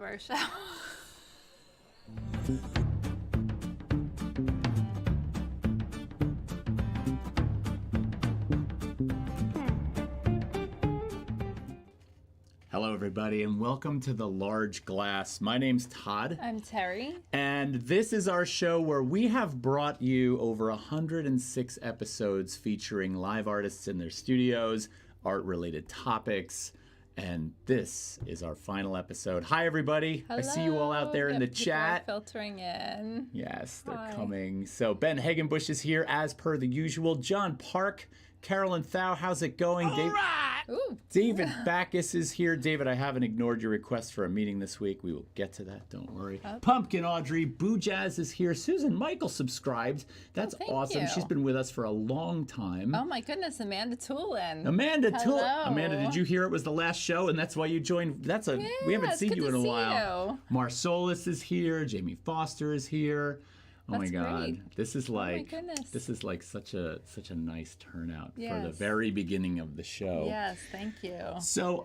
our show. Hello, everybody, and welcome to The Large Glass. My name's Todd. I'm Terry. And this is our show where we have brought you over 106 episodes featuring live artists in their studios, art-related topics, and this is our final episode. Hi, everybody. Hello. I see you all out there in the chat. People are filtering in. Yes, they're Hi. coming. So Ben Hagenbush is here, as per the usual. John Park, Carolyn Thau, how's it going? All right. Ooh. David Backus is here. David, I haven't ignored your request for a meeting this week. We will get to that. Don't worry. Oh. Pumpkin Audrey, Boo Jazz is here. Susan Michael subscribed. That's thank awesome. you. She's been with us for a long time. Oh my goodness, Amanda Toolin. Amanda, Hello. Amanda, did you hear it was the last show and that's why you joined? We haven't it's seen good you in to a see while. you. Marsolis is here. Jamie Foster is here. Oh That's my God, great. this is like goodness. this is like such a nice turnout for the Yes. very beginning of the show. Yes, thank you. So,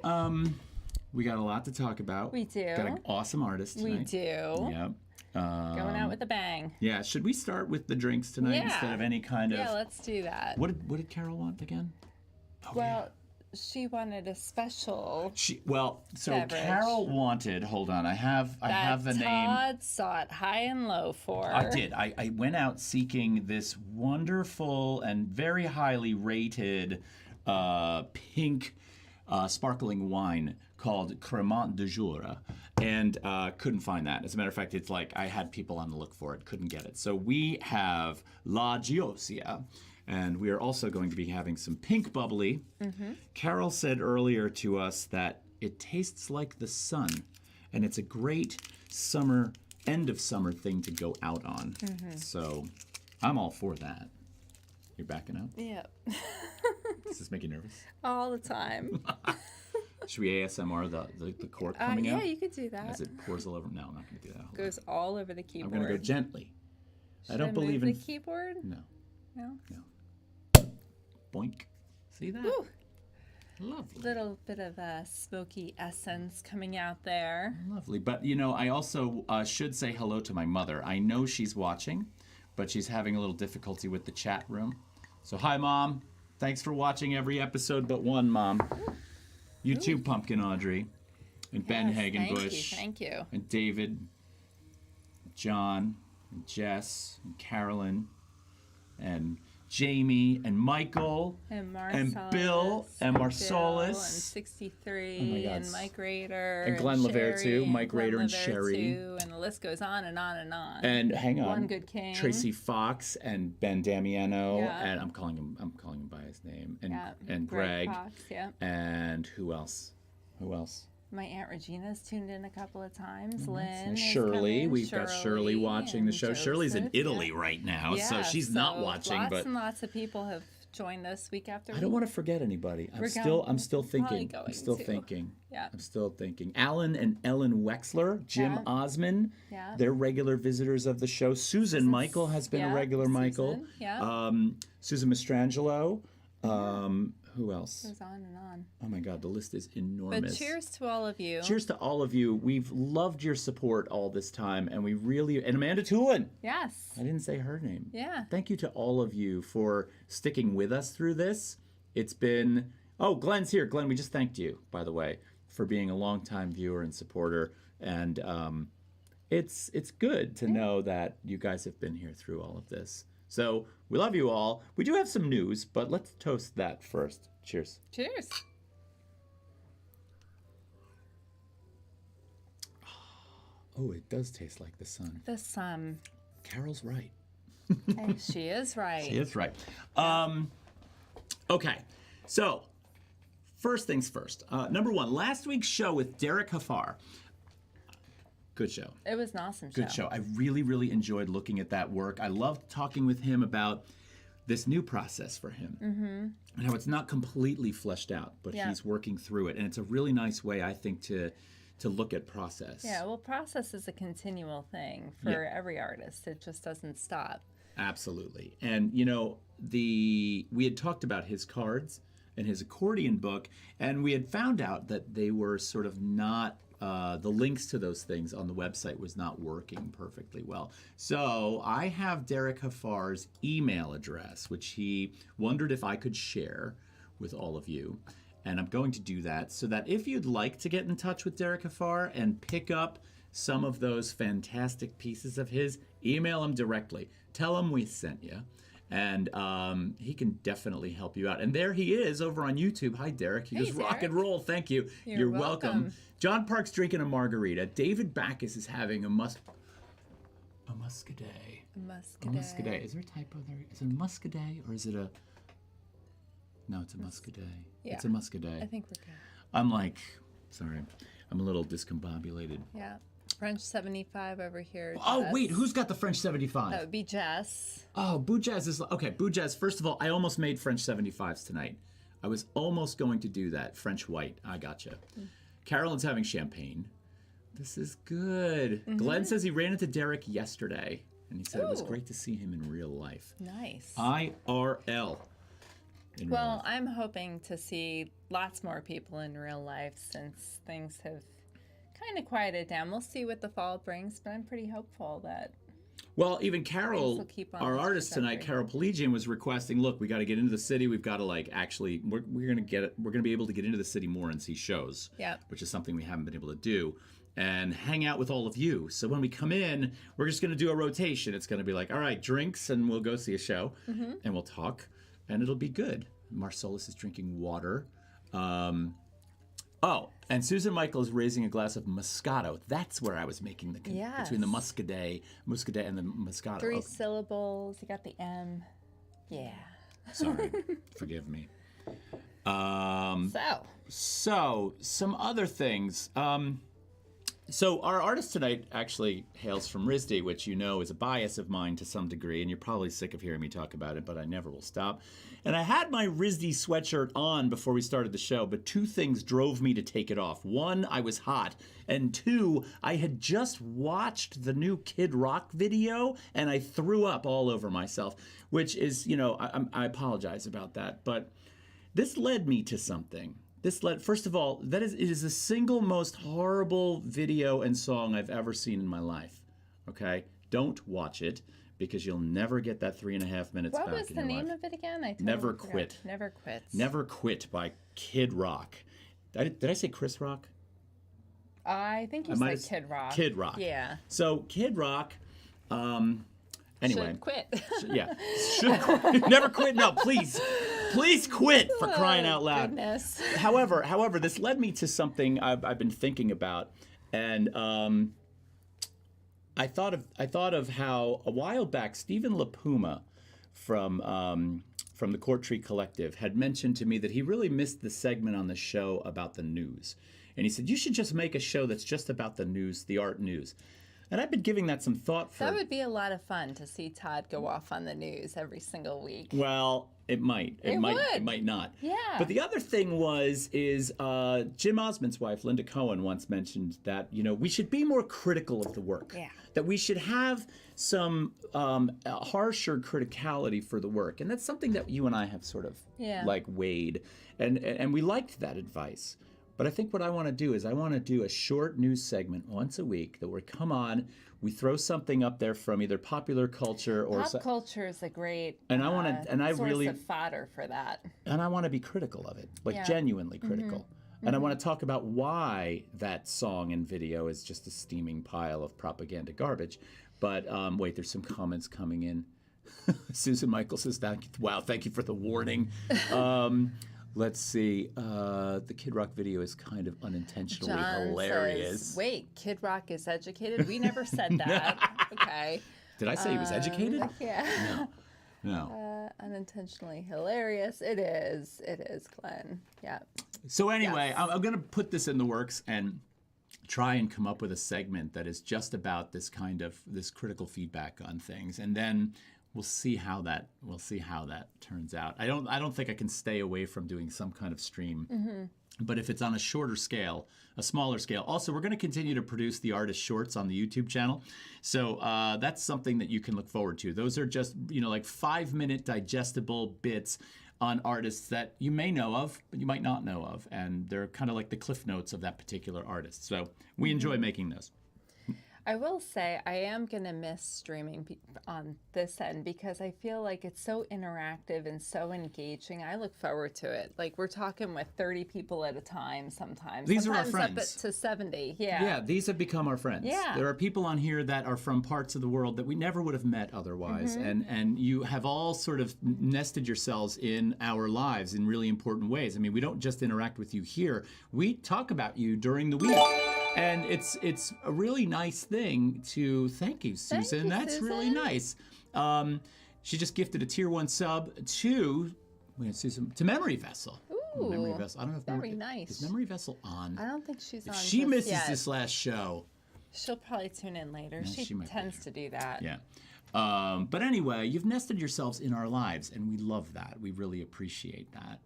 we got a lot to talk about. We do. Got an awesome artist tonight. We do. Yep. Going out with a bang. Yeah. Should we start with the drinks tonight Yeah. instead of any kind of? Yeah, let's do that. What did Carol want again? Oh, Well, she wanted a special. so beverage. Carol wanted. Hold on, I have the name. Todd sought high and low for. I did. I went out seeking this wonderful and very highly rated pink sparkling wine called Cremant de Jour, and couldn't find that. As a matter of fact, it's like I had people on the look for it, couldn't get it. So we have La Giosia, and we are also going to be having some pink bubbly. Mm-hmm. Carol said earlier to us that it tastes like the sun, and it's a great summer, end of summer thing to go out on. Mm-hmm. So I'm all for that. You're backing up? Yep. Does this make you nervous? All the time. Should we ASMR the cork coming yeah, out? you could do that. As it pours all over. No, I'm not going to do that. Hold Goes all over the on. I'm keyboard. going to go gently. Should I don't believe move in. the keyboard? No. No. Boink. See that? Ooh. Lovely. Little bit of a smoky essence coming out there. Lovely. But, I also should say hello to my mother. I know she's watching, but she's having a little difficulty with the chat room. So, hi, Mom. Thanks for watching every episode but one, Mom. You too, Pumpkin Audrey. And Ben Yes, Hagenbush. Thank you. And David, John, and Jess, and Carolyn, and Jamie, and Michael, And Bill, and Bill, Marsolis. and 63, Oh my God. and Mike Rader, And Glenn LeVere, Sherry, too. Mike Glenn Rader and LeVere, Sherry. too, and the list goes on and on and on. And hang on, One Good King. Tracy Fox and Ben Damiano, Yeah. and I'm calling him by his name, and Yeah, and Greg, Fox, yeah. and who else? My Aunt Regina's tuned in a couple of times. Lynn, Nice. is Shirley, coming. we've got Shirley watching the and show. Shirley's in Joseph, Italy yeah. right now, so Yeah, she's not watching. Lots But and lots of people have joined us week after I week. don't want to forget anybody. I'm We're still probably thinking. I'm going still to. thinking. Yeah. I'm still thinking. Alan and Ellen Wexler, Jim Yeah. Osman, Yeah. they're regular visitors of the show. Susan Michael has been a yeah, regular Michael. Susan, yeah. Susan Mastrangelo. Who else? Goes on and on. Oh my God, the list is enormous. But cheers to all of you. Cheers to all of you. We've loved your support all this time, and we really. And Amanda Toolin. Yes. I didn't say her name. Yeah. Thank you to all of you for sticking with us through this. It's been. Oh, Glenn's here. Glenn, we just thanked you, by the way, for being a longtime viewer and supporter. And it's good to know that you guys have been here through all of this. So we love you all. We do have some news, but let's toast that first. Cheers. Cheers. Oh, it does taste like the sun. The sun. Carol's right. Hey, she is right. She is right. Okay, so first things first. Number one, last week's show with Derek Hafar. Good show. It was an awesome show. Good show. I really, really enjoyed looking at that work. I loved talking with him about this new process for him and how it's not completely fleshed out, but Yeah. he's working through it. And it's a really nice way, I think, to look at process. Yeah, well, process is a continual thing for every artist. It just doesn't stop. Absolutely. And, you know, we had talked about his cards and his accordion book, and we had found out that they were sort of not the links to those things on the website was not working perfectly well. So I have Derek Hafar's email address, which he wondered if I could share with all of you. And I'm going to do that so that if you'd like to get in touch with Derek Hafar and pick up some of those fantastic pieces of his, email him directly. Tell him we sent you. And he can definitely help you out. And there he is over on YouTube. Hi, Derek. He goes, rock and roll. Thank you. You're welcome. John Park's drinking a margarita. David Backus is having a muscadet. A muscadet. A muscadet. Is there a typo there? Is it a muscadet or is it a... No, it's a muscadet. Yeah. It's a muscadet. I think we're good. I'm like, sorry. I'm a little discombobulated. Yeah. French 75 over here. Oh, wait. Who's got the French 75? That would be Jess. Oh, Boo Jazz is... Okay, Boo Jazz, first of all, I almost made French 75s tonight. I was almost going to do that. French white. I gotcha. Carolyn's having champagne. This is good. Glenn says he ran into Derek yesterday, and he said it was great to see him in real life. Nice. IRL. Well, I'm hoping to see lots more people in real life since things have kind of quieted down. We'll see what the fall brings, but I'm pretty hopeful that... Well, even Carol, our this artist tonight, Carol Peligian, was requesting, look, we got to get into the city. We've got to we're going to be able to get into the city more and see shows, which is something we haven't been able to do, and hang out with all of you. So when we come in, we're just going to do a rotation. It's going to be like, all right, drinks, and we'll go see a show, and we'll talk, and it'll be good. Marcellus is drinking water. Oh, and Susan Michael is raising a glass of Moscato. That's where I was making the between the Muscadet and the Moscato. 3 syllables. You got the M. Yeah. Sorry. Forgive me. So some other things. So our artist tonight actually hails from RISD, which you know is a bias of mine to some degree, and you're probably sick of hearing me talk about it, but I never will stop. And I had my RISD sweatshirt on before we started the show, but 2 things drove me to take it off. 1, I was hot, and 2, I had just watched the new Kid Rock video, and I threw up all over myself, which is, I apologize about that, but this led me to something. First of all, it is the single most horrible video and song I've ever seen in my life. Okay? Don't watch it because you'll never get that 3.5 minutes back in your life. what was the name of it again? I totally Never forgot. Quit. Never Quit. Never Quit by Kid Rock. Did I say Chris Rock? I think you said Kid Rock. Kid Rock. Yeah. So Kid Rock, anyway. Should quit. Yeah. Should quit. Never quit. No, please. Please quit, for crying out loud. Goodness. However, this led me to something I've been thinking about, and I thought of how a while back Stephen LaPuma from the Court Tree Collective had mentioned to me that he really missed the segment on the show about the news, and he said you should just make a show that's just about the news, the art news. And I've been giving that some thought for... That would be a lot of fun to see Todd go off on the news every single week. Well, it might. It might not. Yeah. But the other thing is Jim Osmond's wife, Linda Cohen, once mentioned that, we should be more critical of the work. Yeah. That we should have some harsher criticality for the work. And that's something that you and I have sort of weighed. And we liked that advice. But I think what I want to do is I want to do a short news segment once a week that we come on, we throw something up there from either popular culture or pop culture is a great source of fodder for that. And I want to be critical of it, genuinely critical. And I want to talk about why that song and video is just a steaming pile of propaganda garbage. But wait, there's some comments coming in. Susan Michael says, wow, thank you for the warning. Let's see. The Kid Rock video is kind of unintentionally hilarious. Says, wait, Kid Rock is educated? We never said that. Okay. Did I say he was educated? Yeah. No. Unintentionally hilarious. It is, Glenn. Yeah. So anyway, I'm going to put this in the works and try and come up with a segment that is just about this critical feedback on things, and then we'll see how that turns out. I don't think I can stay away from doing some kind of stream. But if it's on a shorter scale, a smaller scale. Also, we're going to continue to produce the artist shorts on the YouTube channel. So that's something that you can look forward to. Those are just, 5-minute digestible bits on artists that you may know of, but you might not know of. And they're kind of like the cliff notes of that particular artist. So we enjoy making those. I will say I am going to miss streaming on this end because I feel like it's so interactive and so engaging. I look forward to it. Like we're talking with 30 people at a time sometimes. These are our sometimes friends. up to 70. Yeah. Yeah, these have become our friends. Yeah. There are people on here that are from parts of the world that we never would have met otherwise. And you have all sort of nested yourselves in our lives in really important ways. I mean, we don't just interact with you here. We talk about you during the week. And it's a really nice thing to thank you, Susan. Thank you, That's Susan. really nice. She just gifted a tier 1 sub to Susan, to Memory Vessel. Ooh, Memory Vessel. I don't know if very nice. Is Memory Vessel on? I don't think she's If on. she just misses yet. this last show. She'll probably tune in later. she She might be tends to do that. Yeah. But anyway, you've nested yourselves in our lives, and we love that. We really appreciate that.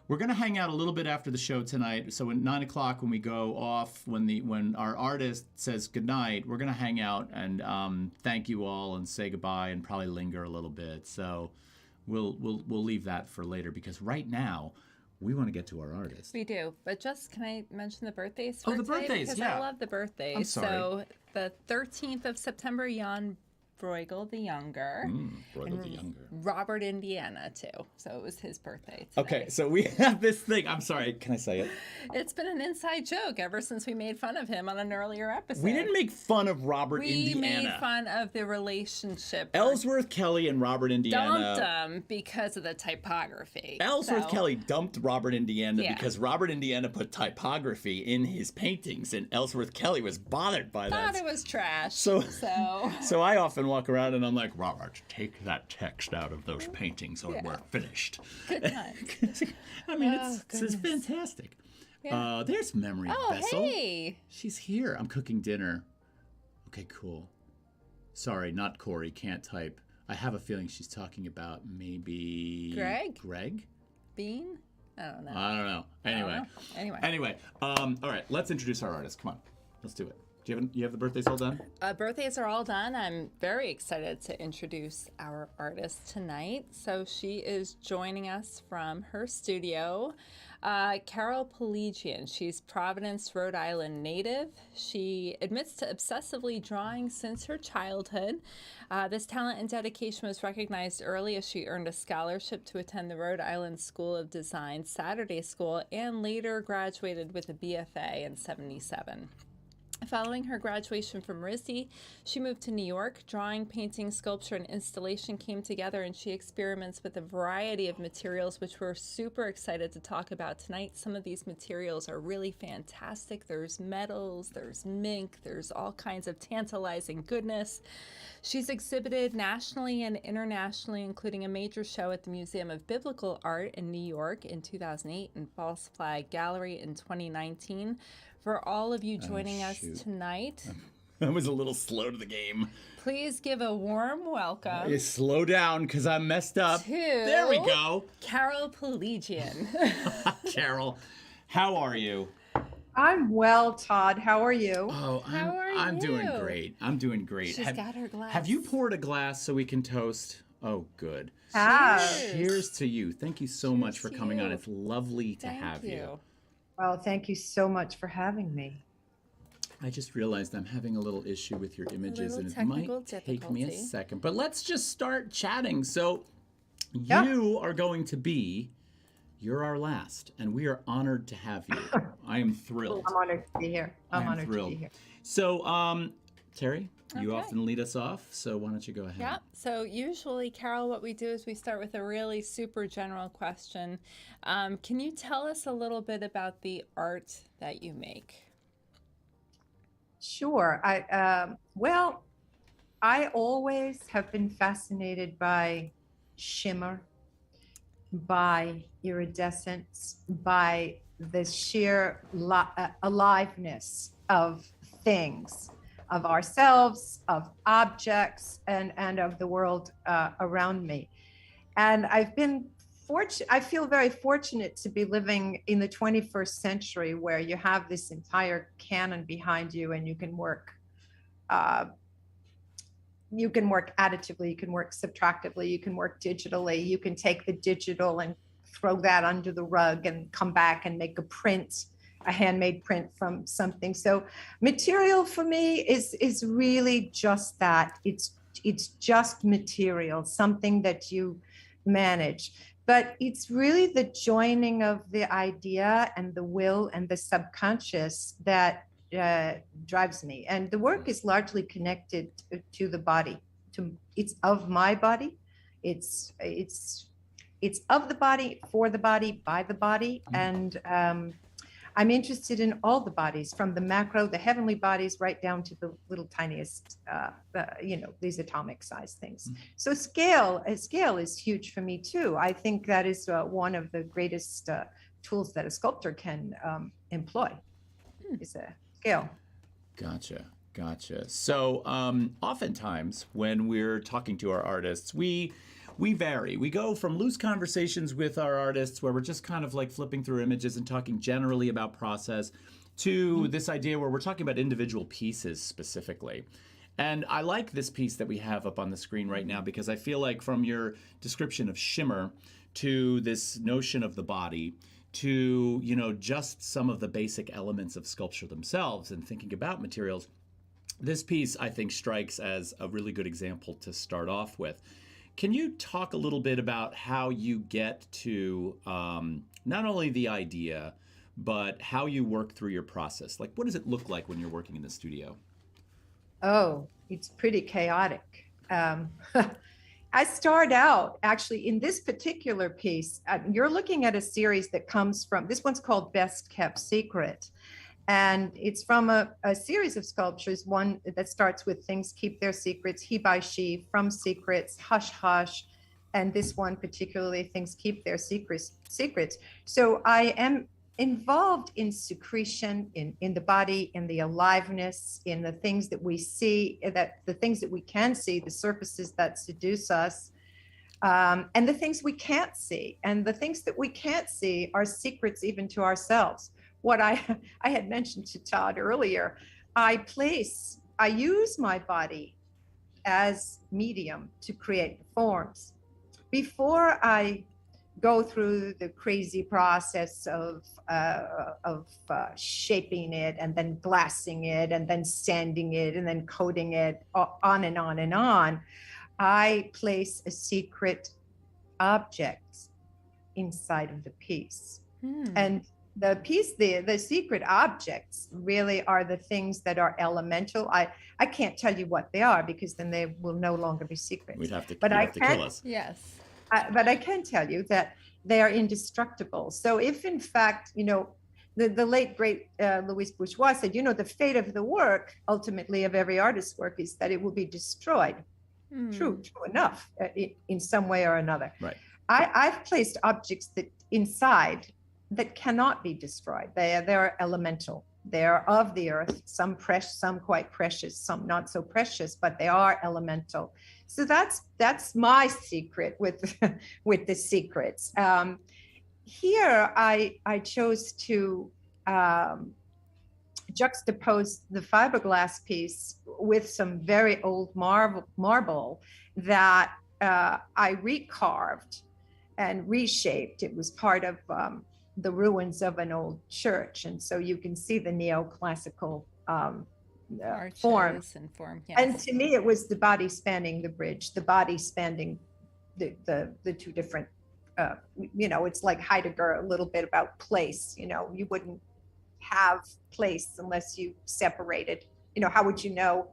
We're going to hang out a little bit after the show tonight. So at 9 o'clock when we go off, when our artist says goodnight, we're going to hang out and thank you all and say goodbye and probably linger a little bit. So we'll leave that for later because right now we want to get to our artist. We do. But just can I mention the birthdays Oh, for the today? birthdays, Because yeah. I love the birthdays. I'm sorry. So the 13th of September, Jan Bruegel the Younger. Bruegel the Younger. Robert Indiana, too. So it was his birthday today. Okay, so we have this thing. I'm sorry, can I say it? It's been an inside joke ever since we made fun of him on an earlier episode. We didn't make fun of Robert We Indiana. made fun of the relationship. Ellsworth Kelly and Robert Indiana. Dumped him because of the typography. Ellsworth So- Kelly dumped Robert Indiana Yeah. because Robert Indiana put typography in his paintings, and Ellsworth Kelly was bothered by Thought that. it was trash. So- So So I often walk around and I'm like, Robert, take that text out of those paintings or we're finished. good times. I mean, Oh, it's fantastic. Yeah. There's Memory Oh, Vessel. hey. She's here. I'm cooking dinner. Okay, cool. Sorry, not Corey. Can't type. I have a feeling she's talking about maybe Greg? Greg? Bean? I don't know. I don't know. Anyway. Anyway. All right. Let's introduce our artist. Come on. Let's do it. Do you have the birthdays all done? Birthdays are all done. I'm very excited to introduce our artist tonight. So she is joining us from her studio, Carol Peligian. She's Providence, Rhode Island native. She admits to obsessively drawing since her childhood. This talent and dedication was recognized early as she earned a scholarship to attend the Rhode Island School of Design Saturday School and later graduated with a BFA in '77. Following her graduation from RISD, she moved to New York. Drawing, painting, sculpture, and installation came together, and she experiments with a variety of materials, which we're super excited to talk about tonight. Some of these materials are really fantastic. There's metals, there's mink, there's all kinds of tantalizing goodness. She's exhibited nationally and internationally, including a major show at the Museum of Biblical Art in New York in 2008 and False Flag Gallery in 2019. For all of you joining us tonight, I was a little slow to the game. please give a warm welcome Slow down because I'm messed up. to There we go. Carol Peligian. Carol, how are you? I'm well, Todd. How are you? Oh, How are I'm doing you? great. I'm doing great. She's got her glass. Have you poured a glass so we can toast? Oh, good. Cheers. Cheers to you. Thank you so much for to coming on. you. It's lovely to Thank have you. Well, thank you so much for having me. I just realized I'm having a little issue with your images, little and it might technical take me a difficulty. second. But let's just start chatting. So, Yeah. you are going to be, you're our last, and we are honored to have you. I am thrilled. I'm honored to be here. I'm honored thrilled. to be here. So, Terry, you Okay. often lead us off, so why don't you go ahead? Yeah. So usually, Carol, what we do is we start with a really super general question. Can you tell us a little bit about the art that you make? Sure. I always have been fascinated by shimmer, by iridescence, by the sheer aliveness of things, of ourselves, of objects, and of the world around me. And I've been I feel very fortunate to be living in the 21st century where you have this entire canon behind you and you can work additively, you can work subtractively, you can work digitally, you can take the digital and throw that under the rug and come back and make a handmade print from something. So material for me is really just that. It's just material, something that you manage. But it's really the joining of the idea and the will and the subconscious that drives me. And the work is largely connected to the body. It's of my body. It's of the body, for the body, by the body. And I'm interested in all the bodies, from the macro, the heavenly bodies, right down to the little tiniest, these atomic size things. So scale is huge for me too. I think that is one of the greatest tools that a sculptor can employ, is a scale. Gotcha. So oftentimes when we're talking to our artists, we vary. We go from loose conversations with our artists where we're just kind of like flipping through images and talking generally about process to this idea where we're talking about individual pieces specifically. And I like this piece that we have up on the screen right now because I feel like from your description of shimmer to this notion of the body to, just some of the basic elements of sculpture themselves and thinking about materials, this piece I think strikes as a really good example to start off with. Can you talk a little bit about how you get to not only the idea, but how you work through your process? Like, what does it look like when you're working in the studio? Oh, it's pretty chaotic. I start out actually in this particular piece. You're looking at a series that comes from, this one's called Best Kept Secret. And it's from a series of sculptures, one that starts with Things Keep Their Secrets, He by She, From Secrets, Hush Hush, and this one particularly, Things Keep Their Secrets. So I am involved in secretion, in the body, in the aliveness, in the things that we see, the things that we can see, the surfaces that seduce us, and the things we can't see. And the things that we can't see are secrets even to ourselves. What I had mentioned to Todd earlier, I use my body as medium to create forms. Before I go through the crazy process of shaping it and then glassing it and then sanding it and then coating it on and on and on, I place a secret object inside of the piece. And the piece, the secret objects really are the things that are elemental. I can't tell you what they are because then they will no longer be secrets. We'd have to kill us. Yes. But I can tell you that they are indestructible. So if in fact, the late great Louis Bourgeois said, the fate of the work, ultimately of every artist's work, is that it will be destroyed. True enough, in some way or another. Right. I've placed objects that inside that cannot be destroyed. They're elemental. They're of the earth, some quite precious, some not so precious, but they are elemental. So that's my secret with the secrets. Here I chose to juxtapose the fiberglass piece with some very old marble that I recarved and reshaped. It was part of the ruins of an old church, and so you can see the neoclassical form. Yes. And to me, it was the body spanning the bridge, the body spanning the two different. It's like Heidegger a little bit about place. You wouldn't have place unless you separated. How would you know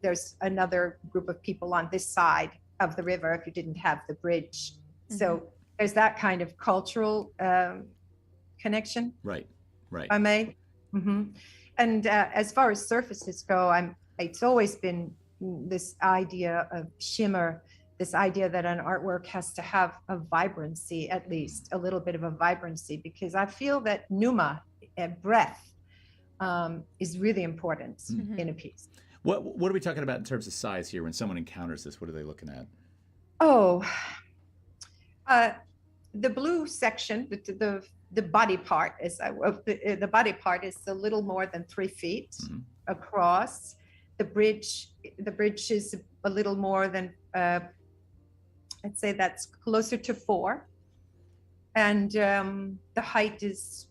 there's another group of people on this side of the river if you didn't have the bridge? So there's that kind of cultural connection. Right. If I may. And as far as surfaces go, it's always been this idea of shimmer, this idea that an artwork has to have a vibrancy, at least a little bit of a vibrancy, because I feel that pneuma, breath, is really important in a piece. What are we talking about in terms of size here? When someone encounters this, what are they looking at? Oh, the blue section, the body part the body part is a little more than 3 feet across. The bridge is a little more than I'd say that's closer to 4. And the height is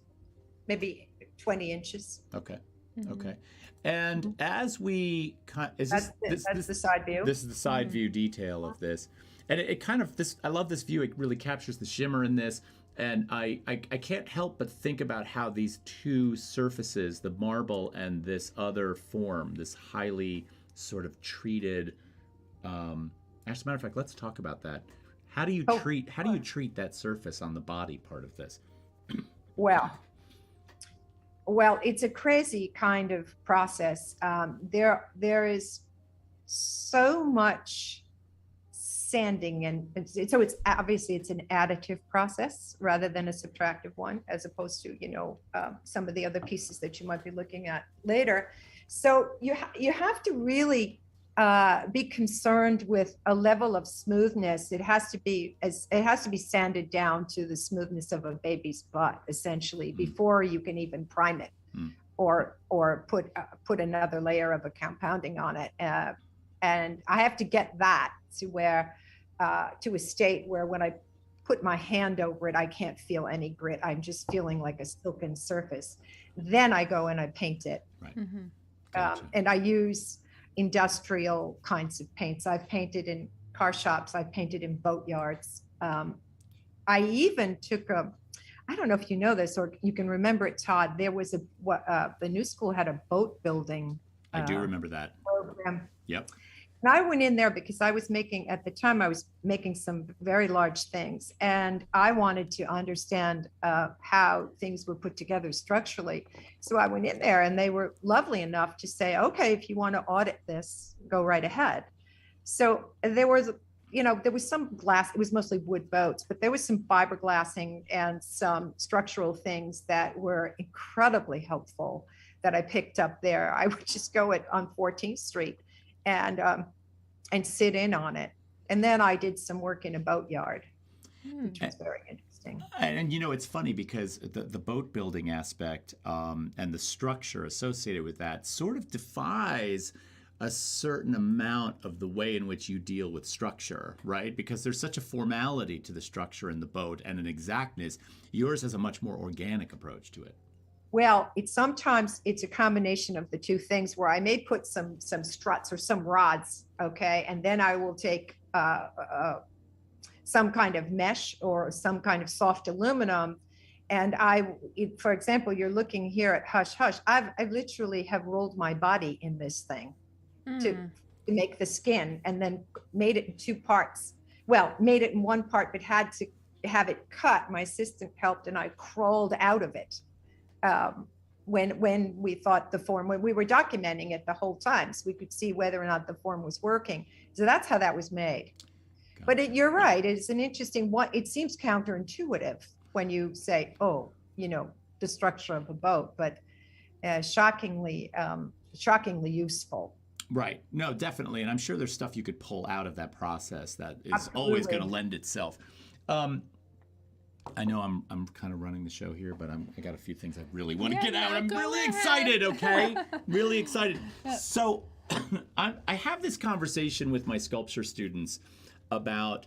maybe 20 inches. Okay. Mhm. Okay. And as we is That's this, that's the side view. this is the side view detail of this, and it kind of this. I love this view. It really captures the shimmer in this, and I can't help but think about how these two surfaces, the marble and this other form, this highly sort of treated. As a matter of fact, let's talk about that. How do you treat that surface on the body part of this? Well, it's a crazy kind of process. There is so much sanding, and so it's obviously it's an additive process rather than a subtractive one, as opposed to some of the other pieces that you might be looking at later. So you have to really be concerned with a level of smoothness. It has to be sanded down to the smoothness of a baby's butt, essentially, before you can even prime it or put another layer of a compounding on it. And I have to get that to a state where when I put my hand over it, I can't feel any grit. I'm just feeling like a silken surface. Then I go and I paint it. Right. Mm-hmm. Gotcha. And I use industrial kinds of paints. I've painted in car shops. I've painted in boat yards. I even took I don't know if you know this or you can remember it, Todd. There was the new school had a boat building. I do remember that program. Yep. And I went in there because I was making some very large things, and I wanted to understand how things were put together structurally. So I went in there, and they were lovely enough to say, okay, if you want to audit this, go right ahead. So there was some glass. It was mostly wood boats, but there was some fiberglassing and some structural things that were incredibly helpful that I picked up there. I would just go on 14th Street and sit in on it. And then I did some work in a boat yard, which was very interesting. And it's funny because the boat building aspect and the structure associated with that sort of defies a certain amount of the way in which you deal with structure, right? Because there's such a formality to the structure in the boat and an exactness. Yours has a much more organic approach to it. Well, sometimes it's a combination of the two things where I may put some struts or some rods, okay, and then I will take some kind of mesh or some kind of soft aluminum, and for example, you're looking here at Hush Hush. I literally have rolled my body in this thing to make the skin, and then made it in 2 parts. Well, made it in 1 part, but had to have it cut. My assistant helped, and I crawled out of it. When we thought when we were documenting it the whole time, so we could see whether or not the form was working. So that's how that was made. Gotcha. But you're right. It's an interesting one. It seems counterintuitive when you say, the structure of a boat, but shockingly useful. Right. No, definitely. And I'm sure there's stuff you could pull out of that process that is Absolutely. Always going to lend itself. I know I'm kind of running the show here, but I got a few things I really want to get out. I'm really excited, okay? Really excited. So I have this conversation with my sculpture students about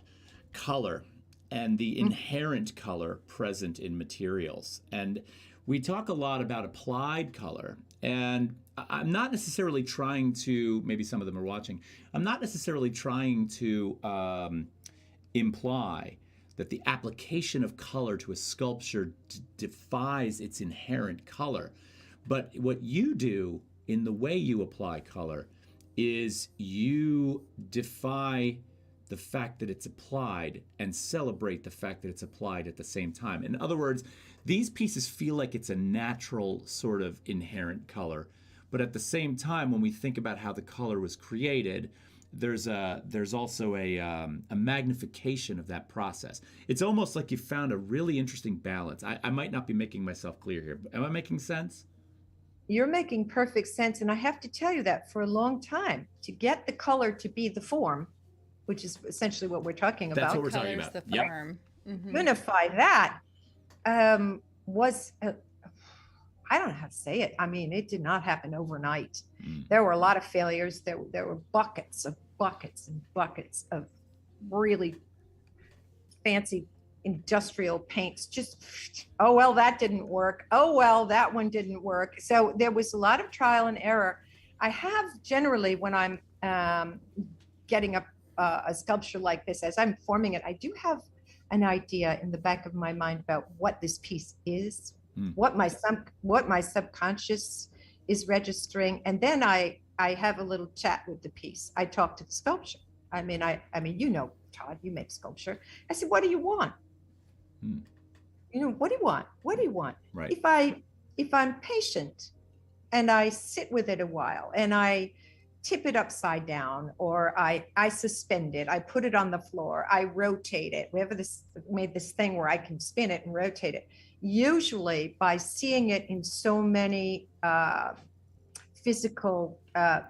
color and the inherent color present in materials. And we talk a lot about applied color. And I'm not necessarily trying to, maybe some of them are watching, I'm not necessarily trying to imply that the application of color to a sculpture defies its inherent color. But what you do in the way you apply color is you defy the fact that it's applied and celebrate the fact that it's applied at the same time. In other words, these pieces feel like it's a natural sort of inherent color. But at the same time, when we think about how the color was created, there's also a magnification of that process. It's almost like you found a really interesting balance. I might not be making myself clear here. Am I making sense? You're making perfect sense. And I have to tell you that for a long time, to get the color to be the form, which is essentially what we're talking about. That's what we're talking about. The form. Yep. Mm-hmm. Unify that was... I don't know how to say it. I mean, it did not happen overnight. There were a lot of failures. There were buckets and buckets of really fancy industrial paints. Just, oh, well, that didn't work. Oh, well, that one didn't work. So there was a lot of trial and error. I have generally, when I'm getting a sculpture like this, as I'm forming it, I do have an idea in the back of my mind about what this piece is, what my subconscious is registering, and then I have a little chat with the piece. I talk to the sculpture. I mean, you know, Todd, you make sculpture. I said, what do you want? You know, what do you want? What do you want? Right. If I'm patient and I sit with it a while and I tip it upside down, or I suspend it, I put it on the floor, I rotate it. We have made this thing where I can spin it and rotate it. Usually by seeing it in so many physical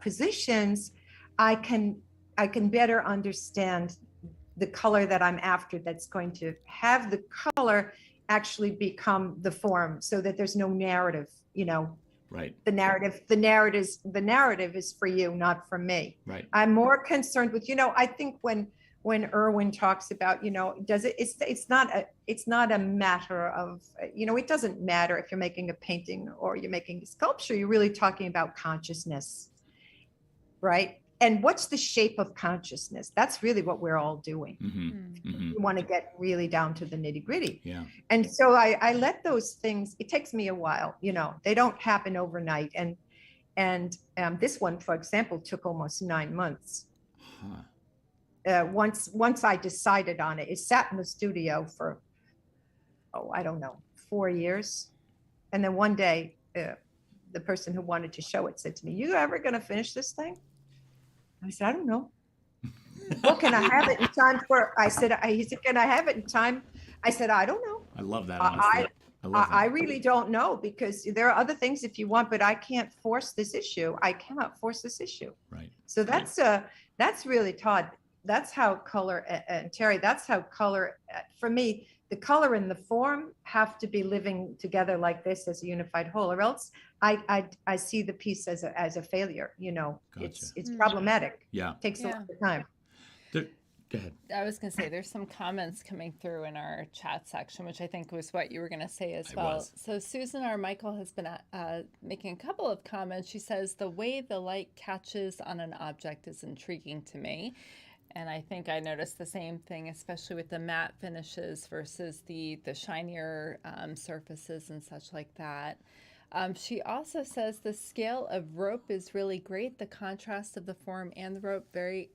positions, I can better understand the color that I'm after, that's going to have the color actually become the form, so that there's no narrative, you know. Right. The narrative is for you, not for me. Right. I'm more concerned with, you know, I think when Irwin talks about, you know, it's not a matter of, you know, it doesn't matter if you're making a painting or you're making a sculpture. You're really talking about consciousness, right? And what's the shape of consciousness? That's really what we're all doing. You want to get really down to the nitty gritty. Yeah. And so I let those things, it takes me a while, you know, they don't happen overnight. And this one, for example, took almost 9 months. Once I decided on it, it sat in the studio for, I don't know, 4 years. And then one day, the person who wanted to show it said to me, "You ever going to finish this thing?" I said, "I don't know." "Well, can I have it in time for?" I said, he said, "Can I have it in time?" I said, "I don't know." I love that. Honestly. I really don't know, because there are other things if you want, but I can't force this issue. I cannot force this issue. Right. So that's really, Todd. That's how color, and Terry, that's how color, for me, the color and the form have to be living together like this as a unified whole, or else I see the piece as a failure. You know, Gotcha. it's problematic. Yeah. It takes a lot of time. Go ahead. I was going to say, there's some comments coming through in our chat section, which I think was what you were going to say as well. So Susan R. Michael has been making a couple of comments. She says, the way the light catches on an object is intriguing to me. And I think I noticed the same thing, especially with the matte finishes versus the shinier surfaces and such like that. She also says the scale of rope is really great. The contrast of the form and the rope very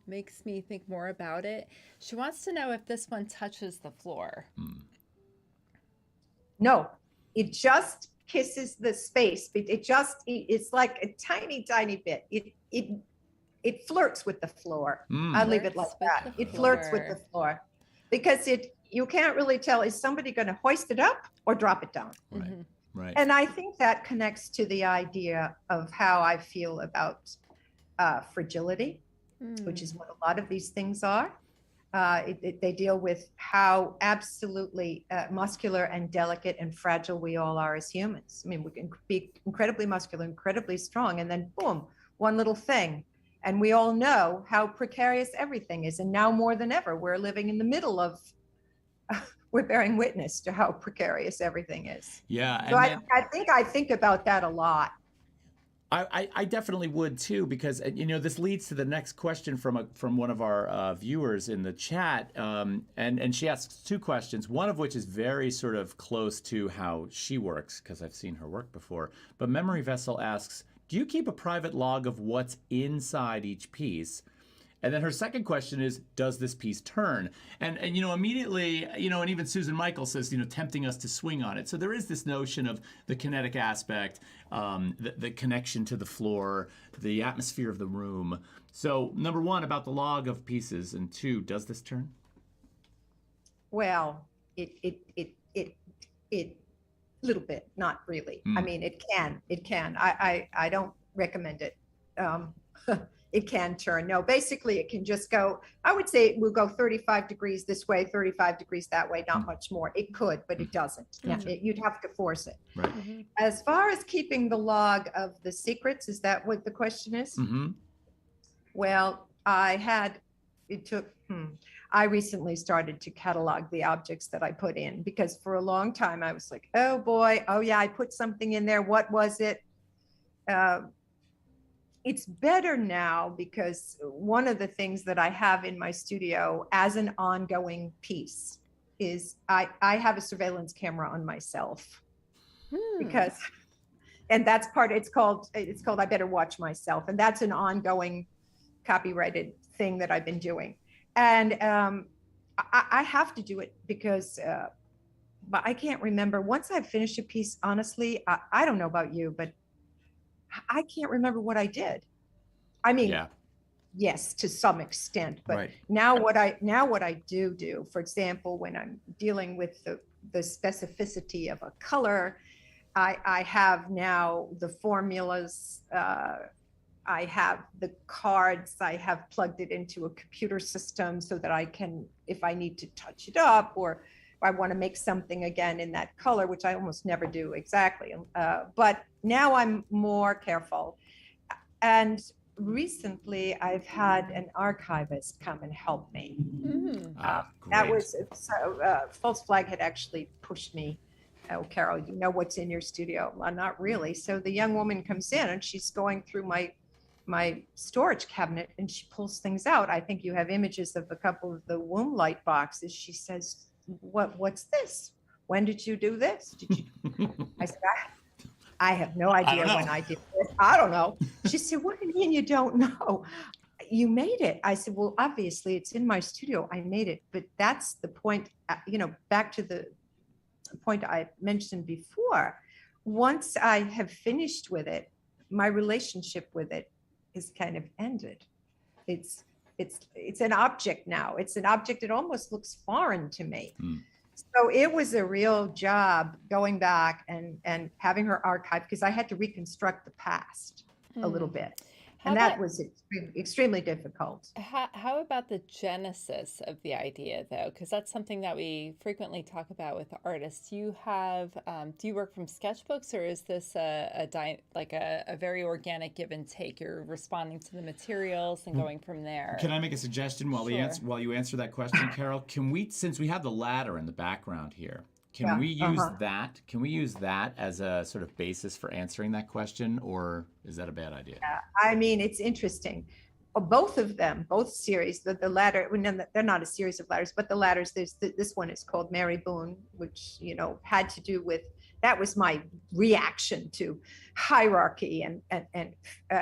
makes me think more about it. She wants to know if this one touches the floor. No, it just kisses the space. It's like a tiny, tiny bit. It flirts with the floor. I'll leave it like that. It flirts with the floor, because you can't really tell, is somebody going to hoist it up or drop it down? Right. Right. And I think that connects to the idea of how I feel about fragility, which is what a lot of these things are. They deal with how absolutely muscular and delicate and fragile we all are as humans. I mean, we can be incredibly muscular, incredibly strong, and then boom, one little thing. And we all know how precarious everything is. And now more than ever, we're living in the middle of, we're bearing witness to how precarious everything is. Yeah. So I think about that a lot. I definitely would too, because you know, this leads to the next question from one of our viewers in the chat, and she asks 2 questions, one of which is very sort of close to how she works, because I've seen her work before. But Memory Vessel asks, do you keep a private log of what's inside each piece? And then her second question is, does this piece turn? And you know, immediately, you know, and even Susan Michael says, you know, tempting us to swing on it. So there is this notion of the kinetic aspect, the connection to the floor, the atmosphere of the room. So number 1, about the log of pieces, and 2, does this turn? Well, it little bit, not really. I mean, it can. I don't recommend it. It can turn. No, basically it can just go, I would say it will go 35 degrees this way, 35 degrees that way, not much more. It could, but it doesn't. You'd have to force it. Right. As far as keeping the log of the secrets, is that what the question is? Well, I I recently started to catalog the objects that I put in, because for a long time I was like, oh boy, oh yeah, I put something in there. What was it? It's better now, because one of the things that I have in my studio as an ongoing piece is I have a surveillance camera on myself, because, and that's part, it's called I Better Watch Myself. And that's an ongoing copyrighted thing that I've been doing. And I have to do it because, but I can't remember. Once I've finished a piece, honestly, I don't know about you, but I can't remember what I did. I mean, Yeah. yes, to some extent, but Right. now what I do, for example, when I'm dealing with the specificity of a color, I have now the formulas, I have the cards, I have plugged it into a computer system so that I can, if I need to touch it up, or I want to make something again in that color, which I almost never do exactly. But now I'm more careful. And recently I've had an archivist come and help me. That Great. was, so False Flag had actually pushed me. Oh, Carol, you know what's in your studio? Well, not really. So the young woman comes in and she's going through my storage cabinet, and she pulls things out. I think you have images of a couple of the womb light boxes. She says, what's this? When did you do this? Did you? I said, I have no idea when I did this. I don't know. She said, what do you mean you don't know? You made it. I said, well, obviously it's in my studio. I made it. But that's the point, back to the point I mentioned before. Once I have finished with it, my relationship with it is kind of ended. It's an object now. It's an object. It almost looks foreign to me. So it was a real job going back and having her archive, because I had to reconstruct the past a little bit. And that was extremely difficult. How about the genesis of the idea, though? Because that's something that we frequently talk about with artists. You have, do you work from sketchbooks, or is this a very organic give and take? You're responding to the materials and going from there. Can I make a suggestion while while you answer that question, Carol? Can we, since we have the ladder in the background here, can we use that? Can we use that as a sort of basis for answering that question, or is that a bad idea? Yeah, I mean, it's interesting. Both of them, both series, the ladder, they're not a series of ladders, but the ladders, this one is called Mary Boone, which, had to do with, that was my reaction to hierarchy and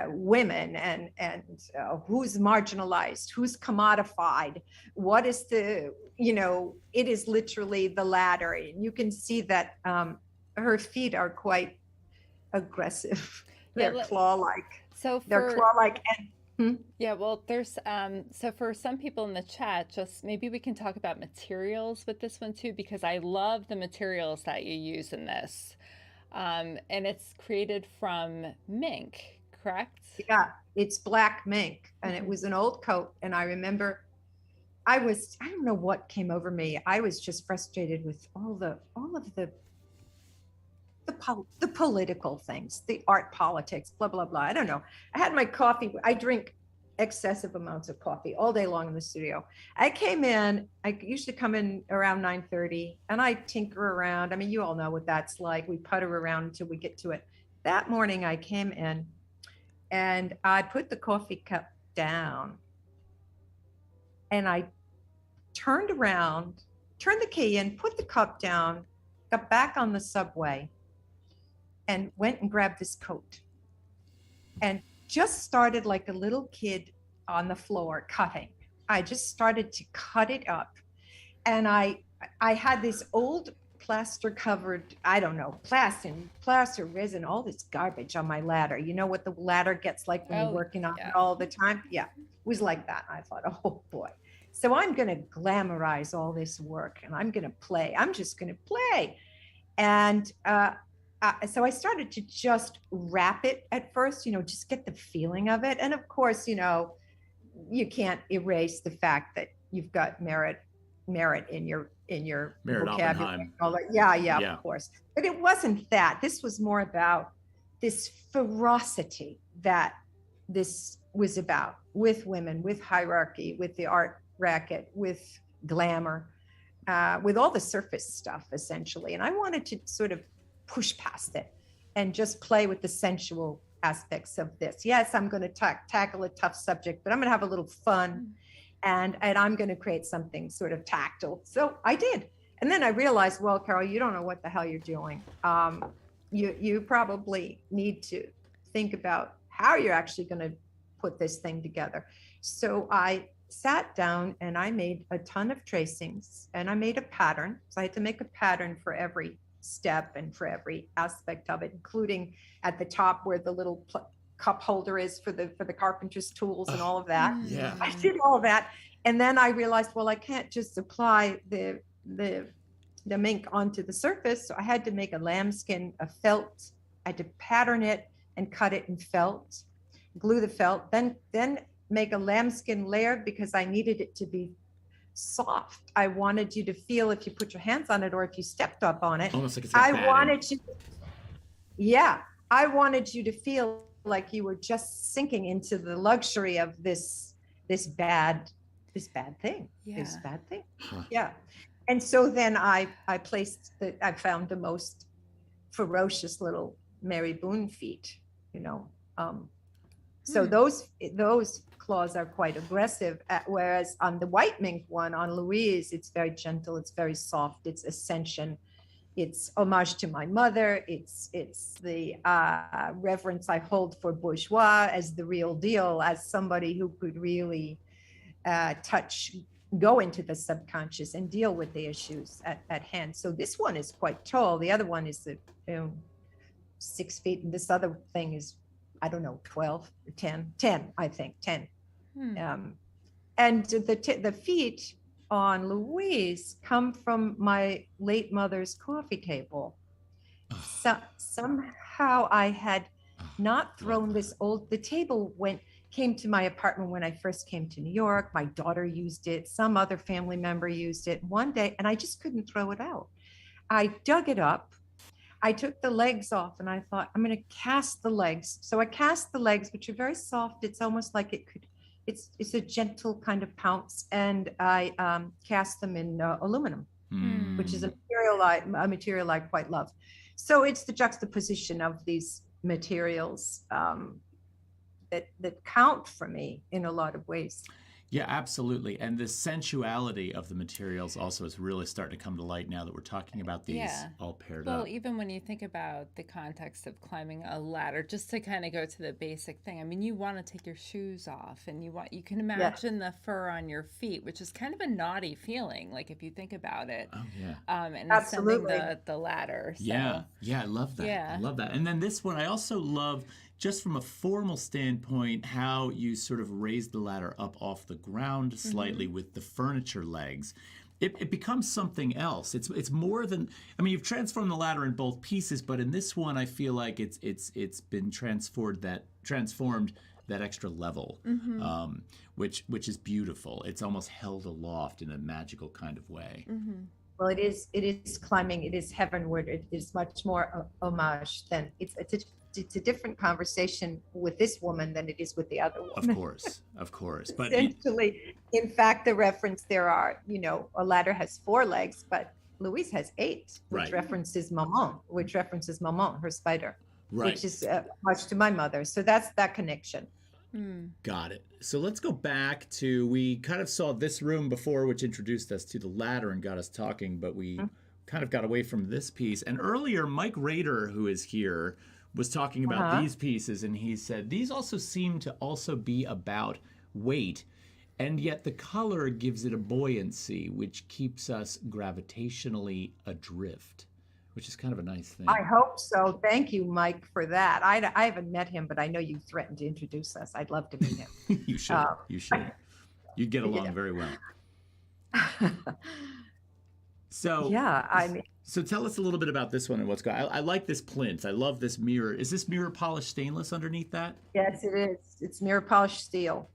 women and who's marginalized, who's commodified, what is the, it is literally the ladder. And you can see that her feet are quite aggressive. They're claw-like. They're claw-like. Yeah, well, there's so for some people in the chat, just maybe we can talk about materials with this one too, because I love the materials that you use in this. And it's created from mink, correct? Yeah, it's black mink, and it was an old coat. And I remember I don't know what came over me. I was just frustrated with all of the political things, the art politics, blah, blah, blah. I don't know. I had my coffee. I drink excessive amounts of coffee all day long in the studio. I usually come in around 9:30 and I tinker around. I mean, you all know what that's like. We putter around until we get to it. That morning I came in and I put the coffee cup down and I turned around, turned the key in, put the cup down, got back on the subway, and went and grabbed this coat and just started like a little kid on the floor cutting. I just started to cut it up. And I had this old plaster covered, I don't know, plaster resin, all this garbage on my ladder. You know what the ladder gets like when you're working on it all the time? Yeah, it was like that. I thought, oh boy. So I'm going to glamorize all this work and I'm going to play. I'm just going to play. And so I started to just wrap it at first, just get the feeling of it. And of course, you can't erase the fact that you've got merit in your vocabulary. Yeah, of course. But it wasn't that. This was more about this ferocity that this was about, with women, with hierarchy, with the art racket with glamour, with all the surface stuff, essentially. And I wanted to sort of push past it and just play with the sensual aspects of this. Yes, I'm going to tackle a tough subject, but I'm going to have a little fun, and I'm going to create something sort of tactile. So I did. And then I realized, well, Carol, you don't know what the hell you're doing. You probably need to think about how you're actually going to put this thing together. So I sat down and I made a ton of tracings, and I made a pattern. So I had to make a pattern for every step and for every aspect of it, including at the top where the little cup holder is for the carpenter's tools and all of that. Yeah. I did all of that. And then I realized, well, I can't just apply the mink onto the surface. So I had to make a lambskin, a felt. I had to pattern it and cut it in felt, glue the felt, then make a lambskin layer because I needed it to be soft. I wanted you to feel if you put your hands on it or if you stepped up on it. Almost like it's got padding. I wanted you to feel like you were just sinking into the luxury of this bad thing. Huh. Yeah. And so then I found the most ferocious little Mary Boone feet, so those claws are quite aggressive, whereas on the white mink one, on Louise, it's very gentle, it's very soft, it's ascension, it's homage to my mother, it's the reverence I hold for bourgeois as the real deal, as somebody who could really go into the subconscious and deal with the issues at hand. So this one is quite tall. The other one is 6 feet, and this other thing is, I don't know, 12 or 10, I think 10. And the feet on Louise come from my late mother's coffee table. So somehow I had not thrown this the table came to my apartment when I first came to New York. My daughter used it, some other family member used it one day, and I just couldn't throw it out. I dug it up. I took the legs off and I thought, I'm going to cast the legs. So I cast the legs, which are very soft. It's almost like it's a gentle kind of pounce. And I cast them in aluminum, which is a material I quite love. So it's the juxtaposition of these materials that count for me in a lot of ways. Yeah, absolutely. And the sensuality of the materials also is really starting to come to light now that we're talking about these all paired up. Well, even when you think about the context of climbing a ladder, just to kind of go to the basic thing, I mean, you want to take your shoes off and you can imagine the fur on your feet, which is kind of a naughty feeling, like if you think about it. Oh, yeah. And ascending the ladder. So. Yeah, I love that. Yeah. I love that. And then this one, I also love, just from a formal standpoint, how you sort of raise the ladder up off the ground slightly with the furniture legs. It becomes something else. It's more than, I mean, you've transformed the ladder in both pieces, but in this one, I feel like it's been transformed that extra level, which is beautiful. It's almost held aloft in a magical kind of way. Well, it is climbing. It is heavenward. It is much more homage than it's a different conversation with this woman than it is with the other woman. Of course. But essentially, in fact, the reference there are, a ladder has 4 legs, but Louise has 8, which references Maman, her spider, which is much to my mother. So that's that connection. Got it. So let's go back to, we kind of saw this room before, which introduced us to the ladder and got us talking, but we kind of got away from this piece. And earlier, Mike Rader, who is here, was talking about these pieces, and he said these also seem to also be about weight, and yet the color gives it a buoyancy which keeps us gravitationally adrift, which is kind of a nice thing. I hope so. Thank you, Mike, for that. I haven't met him, but I know you threatened to introduce us. I'd love to meet him. You should. You'd get along very well. So yeah, I mean. So tell us a little bit about this one and what's going on. I like this plinth. I love this mirror. Is this mirror polished stainless underneath that? Yes, it is. It's mirror polished steel.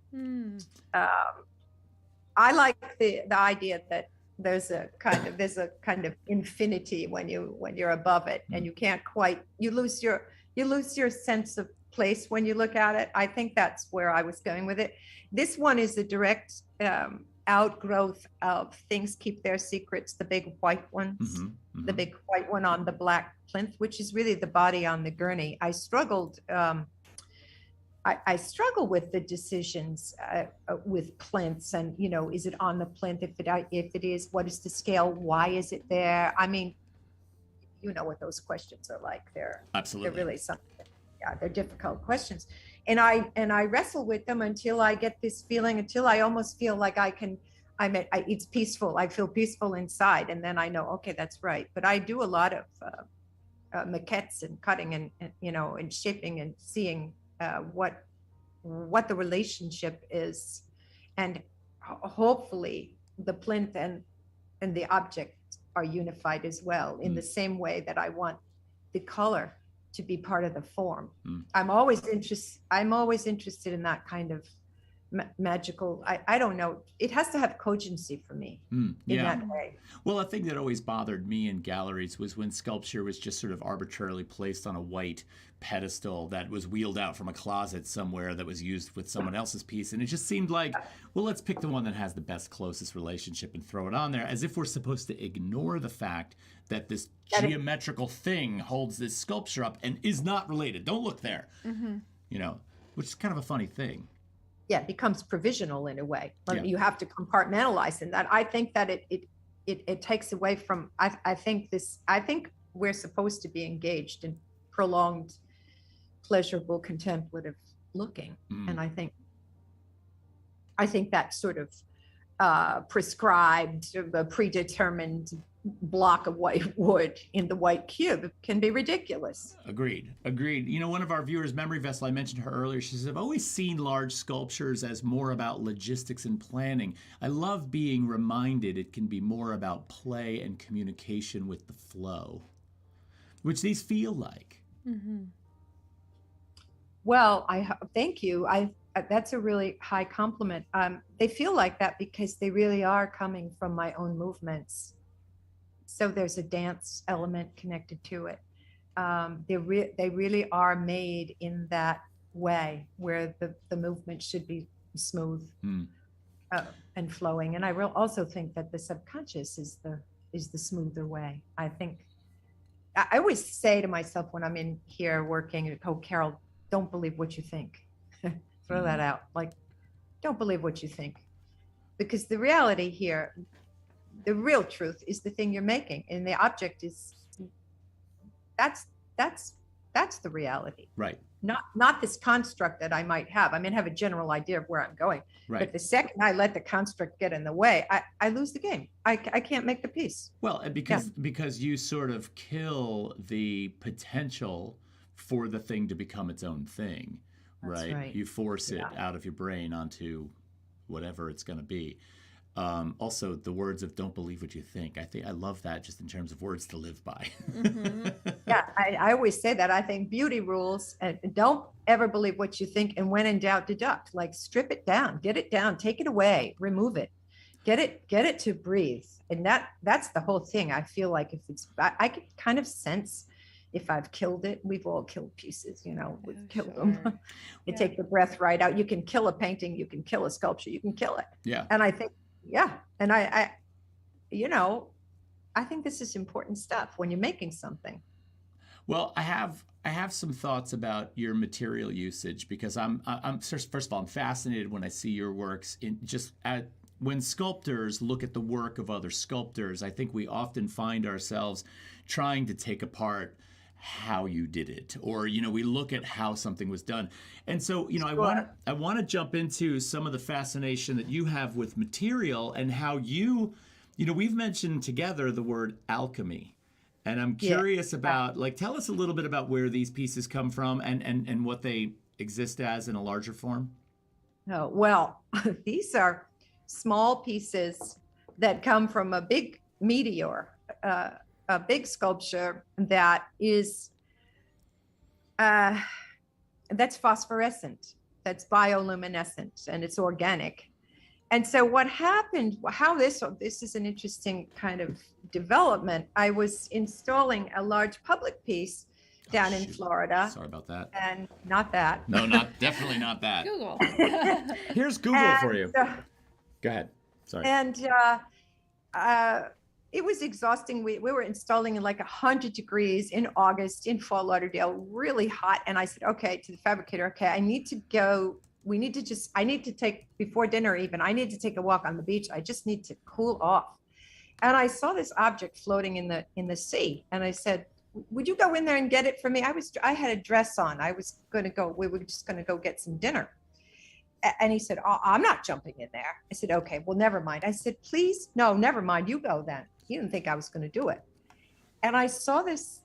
I like the idea that there's a kind of infinity when you're above it, and you can't quite, you lose your sense of place when you look at it. I think that's where I was going with it. This one is a direct outgrowth of Things Keep Their Secrets, the big white ones, the big white one on the black plinth, which is really the body on the gurney. I struggled. I struggle with the decisions with plinths, and is it on the plinth? If it is, what is the scale? Why is it there? I mean, you know what those questions are like. Absolutely. They're really something. Yeah, they're difficult questions, and I wrestle with them until I get this feeling, until I almost feel like it's peaceful. I feel peaceful inside, and then I know, okay, that's right. But I do a lot of maquettes and cutting and and shaping and seeing what the relationship is, and hopefully the plinth and the object are unified as well, in the same way that I want the color to be part of the form. I'm always interested in that kind of magical. I don't know. It has to have cogency for me in that way. Well, a thing that always bothered me in galleries was when sculpture was just sort of arbitrarily placed on a white pedestal that was wheeled out from a closet somewhere that was used with someone else's piece. And it just seemed like, well, let's pick the one that has the best, closest relationship and throw it on there, as if we're supposed to ignore the fact that this geometrical thing holds this sculpture up and is not related. Don't look there. Which is kind of a funny thing. Yeah, it becomes provisional in a way. You have to compartmentalize in that. I think that it takes away from, I think we're supposed to be engaged in prolonged, pleasurable, contemplative looking. And I think that sort of prescribed, predetermined block of white wood in the white cube can be ridiculous. Agreed. One of our viewers, Memory Vessel, I mentioned her earlier, she says, I've always seen large sculptures as more about logistics and planning. I love being reminded it can be more about play and communication with the flow, which these feel like. Well, thank you. That's a really high compliment. They feel like that because they really are coming from my own movements. So there's a dance element connected to it. They really are made in that way, where the movement should be smooth and flowing. And I also think that the subconscious is the smoother way. I always say to myself when I'm in here working, oh, Carol, don't believe what you think. Throw that out. Like, don't believe what you think. Because the reality here, the real truth is the thing you're making, and the object is that's the reality. Right. Not this construct that I might have. I mean, have a general idea of where I'm going. Right. But the second I let the construct get in the way, I lose the game. I can't make the piece. Well, because you sort of kill the potential for the thing to become its own thing, right? You force it out of your brain onto whatever it's going to be. Also, the words of "don't believe what you think." I love that, just in terms of words to live by. Yeah, I always say that. I think beauty rules, and don't ever believe what you think, and when in doubt, deduct. Like, strip it down, get it down, take it away, remove it, get it to breathe. And that's the whole thing. I feel like I can kind of sense if I've killed it. We've all killed pieces, we've killed them. You take the breath right out. You can kill a painting, you can kill a sculpture, you can kill it. Yeah. And I think, and I think this is important stuff when you're making something. Well, I have some thoughts about your material usage, because I'm first of all, I'm fascinated when I see your works when sculptors look at the work of other sculptors. I think we often find ourselves trying to take apart how you did it, or we look at how something was done. And so sure. I want to jump into some of the fascination that you have with material, and how we've mentioned together the word alchemy, and I'm curious about, like, tell us a little bit about where these pieces come from and what they exist as in a larger form. Oh, well, these are small pieces that come from a big meteor, a big sculpture that is that's phosphorescent, that's bioluminescent, and it's organic. And so what happened, how this is an interesting kind of development. I was installing a large public piece down in Florida. Sorry about that. And not that. No, definitely not that. Google. Here's Google for you. Go ahead. Sorry. And it was exhausting. We were installing in like 100 degrees in August in Fort Lauderdale, really hot. And I said, okay, to the fabricator, okay, I need to go. I need to take, before dinner even, I need to take a walk on the beach. I just need to cool off. And I saw this object floating in the sea. And I said, would you go in there and get it for me? I had a dress on. We were just going to go get some dinner. And he said, oh, I'm not jumping in there. I said, okay, well, never mind. I said, please, no, never mind. You go then. He didn't think I was going to do it. And I saw this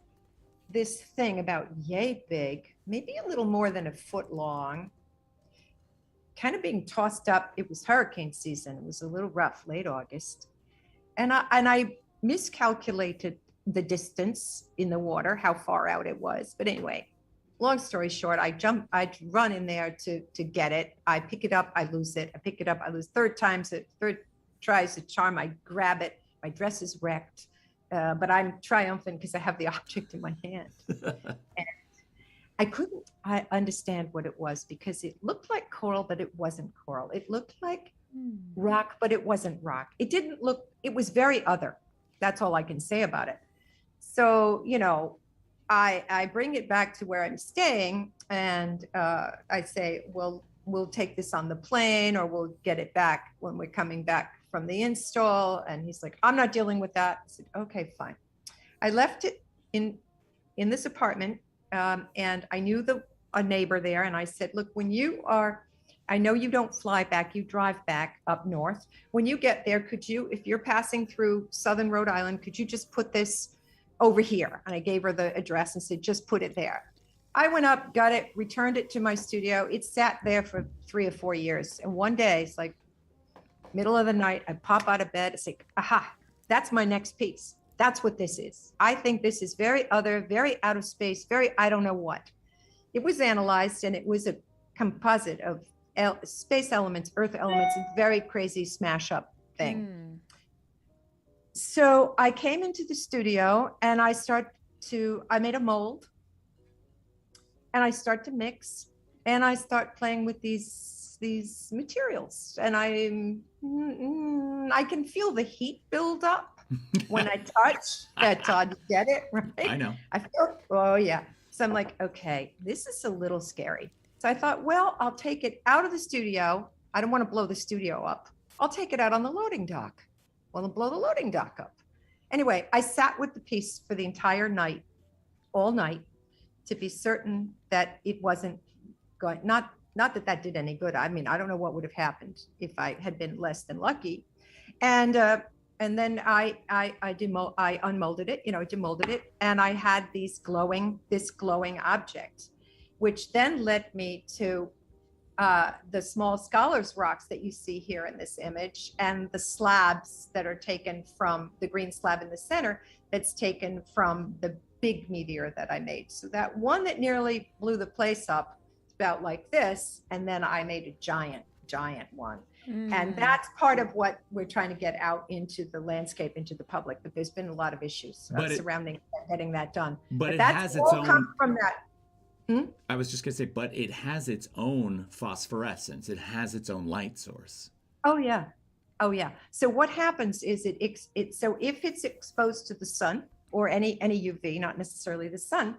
thing about yay big, maybe a little more than a foot long, kind of being tossed up. It was hurricane season. It was a little rough, late August. And I miscalculated the distance in the water, how far out it was. But anyway, long story short, I run in there to get it. I pick it up, I lose it. I pick it up, I lose. Third tries the charm. I grab it. My dress is wrecked, but I'm triumphant because I have the object in my hand. And I couldn't understand what it was because it looked like coral, but it wasn't coral. It looked like rock, but it wasn't rock. It was very other. That's all I can say about it. So, I bring it back to where I'm staying and I say, well, we'll take this on the plane or we'll get it back when we're coming back from the install. And he's like, I'm not dealing with that. I said, okay, fine. I left it in this apartment and I knew a neighbor there. And I said, look, I know you don't fly back, you drive back up north. When you get there, if you're passing through Southern Rhode Island, could you just put this over here? And I gave her the address and said, just put it there. I went up, got it, returned it to my studio. It sat there for 3 or 4 years. And one day, it's like middle of the night, I pop out of bed, I say, aha, that's my next piece. That's what this is. I think this is very other, very out of space, very I don't know what. It was analyzed and it was a composite of space elements, earth elements, a very crazy smash up thing. So I came into the studio and I made a mold and I start to mix and I start playing with these materials and I can feel the heat build up when I touch that. Todd, you get it, right? I know. I feel, oh yeah. So I'm like, okay, this is a little scary. So I thought, well, I'll take it out of the studio. I don't want to blow the studio up. I'll take it out on the loading dock. Well, I'll blow the loading dock up. Anyway, I sat with the piece for the entire night, all night, to be certain that it wasn't going, not that did any good. I mean, I don't know what would have happened if I had been less than lucky. And then I unmolded it, demolded it, and I had this glowing object, which then led me to the small scholars rocks that you see here in this image and the slabs that are taken from the green slab in the center that's taken from the big meteor that I made. So that one that nearly blew the place up, it's about like this, and then I made a giant one. And that's part of what we're trying to get out into the landscape, into the public, but there's been a lot of issues surrounding getting that done. But it that's has its own, come from that. I was just going to say, but it has its own phosphorescence. It has its own light source. Oh yeah. So what happens is so if it's exposed to the sun or any UV, not necessarily the sun,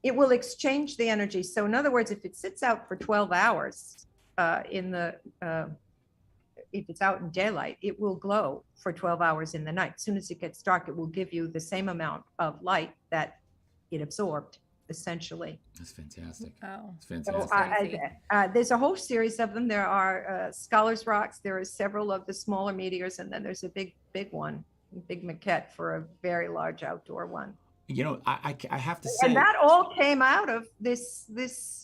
it will exchange the energy. So in other words, if it sits out for 12 hours if it's out in daylight, it will glow for 12 hours in the night. As soon as it gets dark, it will give you the same amount of light that it absorbed, essentially. That's fantastic. Oh, it's fantastic. So, there's a whole series of them. There are scholars rocks. There are several of the smaller meteors, and then there's a big one, big maquette for a very large outdoor one. I have to say, and that all came out of this.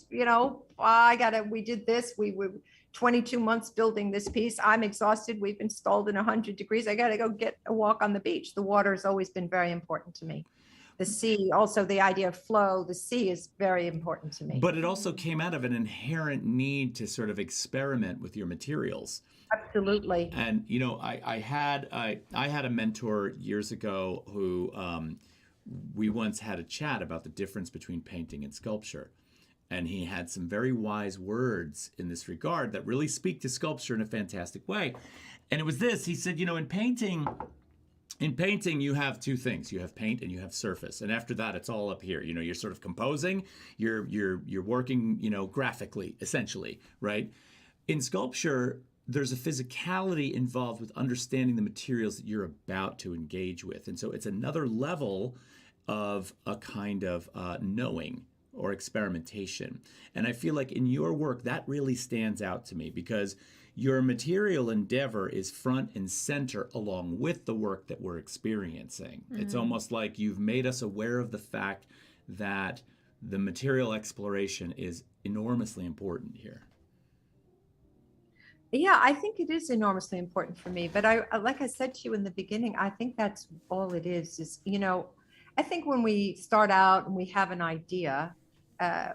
We did this. We were 22 months building this piece. I'm exhausted. We've installed in 100 degrees. I got to go get a walk on the beach. The water has always been very important to me. The sea, also the idea of flow, the sea is very important to me. But it also came out of an inherent need to sort of experiment with your materials. Absolutely. And, I had a mentor years ago who we once had a chat about the difference between painting and sculpture. And he had some very wise words in this regard that really speak to sculpture in a fantastic way. And it was this, he said, in painting, you have two things. You have paint and you have surface. And after that, it's all up here. You're sort of composing, you're working, graphically, essentially, right? In sculpture, there's a physicality involved with understanding the materials that you're about to engage with. And so it's another level of a kind of knowing or experimentation. And I feel like in your work, that really stands out to me because your material endeavor is front and center along with the work that we're experiencing. Mm-hmm. It's almost like you've made us aware of the fact that the material exploration is enormously important here. Yeah, I think it is enormously important for me. But I, like I said to you in the beginning, I think that's all it is, I think when we start out and we have an idea,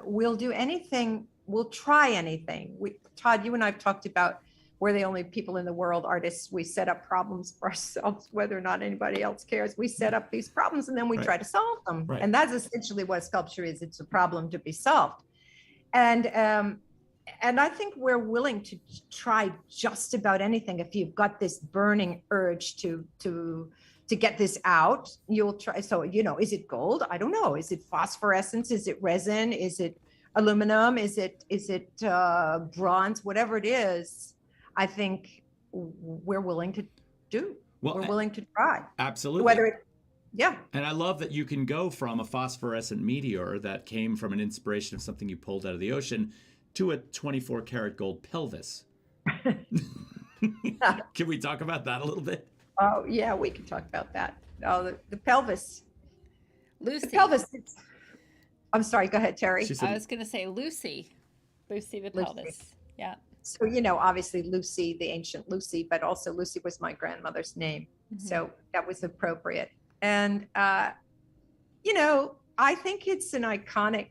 we'll do anything, we'll try anything. Todd, you and I have talked about we're the only people in the world, artists, we set up problems for ourselves, whether or not anybody else cares. We set up these problems and then we try to solve them. Right. And that's essentially what sculpture is. It's a problem to be solved. And I think we're willing to try just about anything. If you've got this burning urge to get this out, you'll try. So, is it gold? I don't know. Is it phosphorescence? Is it resin? Is it aluminum? Is it bronze? Whatever it is, I think we're willing to do. Well, we're willing to try. Absolutely. Yeah. And I love that you can go from a phosphorescent meteor that came from an inspiration of something you pulled out of the ocean to a 24 karat gold pelvis. Can we talk about that a little bit? Oh, yeah, we can talk about that. Oh, the pelvis. Lucy. The pelvis. I'm sorry, go ahead, Terry. I was going to say Lucy the pelvis. Yeah. So, obviously Lucy, the ancient Lucy, but also Lucy was my grandmother's name. Mm-hmm. So that was appropriate. And, I think it's an iconic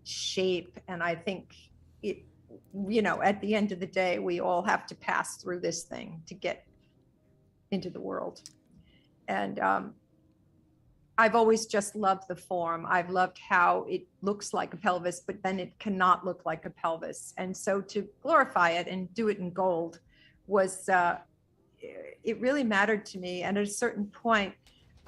shape. And I think it, at the end of the day, we all have to pass through this thing to get into the world. And I've always just loved the form. I've loved how it looks like a pelvis, but then it cannot look like a pelvis. And so to glorify it and do it in gold was, it really mattered to me. And at a certain point,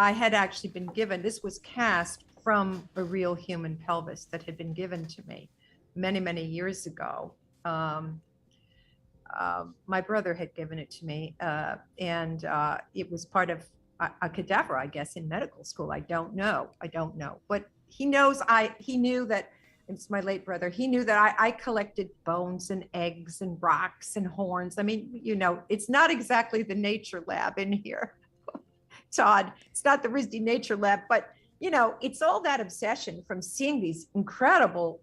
I had actually been given, this was cast from a real human pelvis that had been given to me many, many years ago. My brother had given it to me, and it was part of a cadaver, I guess, in medical school. I don't know, but he knew that, it's my late brother, he knew that I collected bones and eggs and rocks and horns. I mean, it's not exactly the nature lab in here, Todd. It's not the RISD Nature Lab, but it's all that obsession from seeing these incredible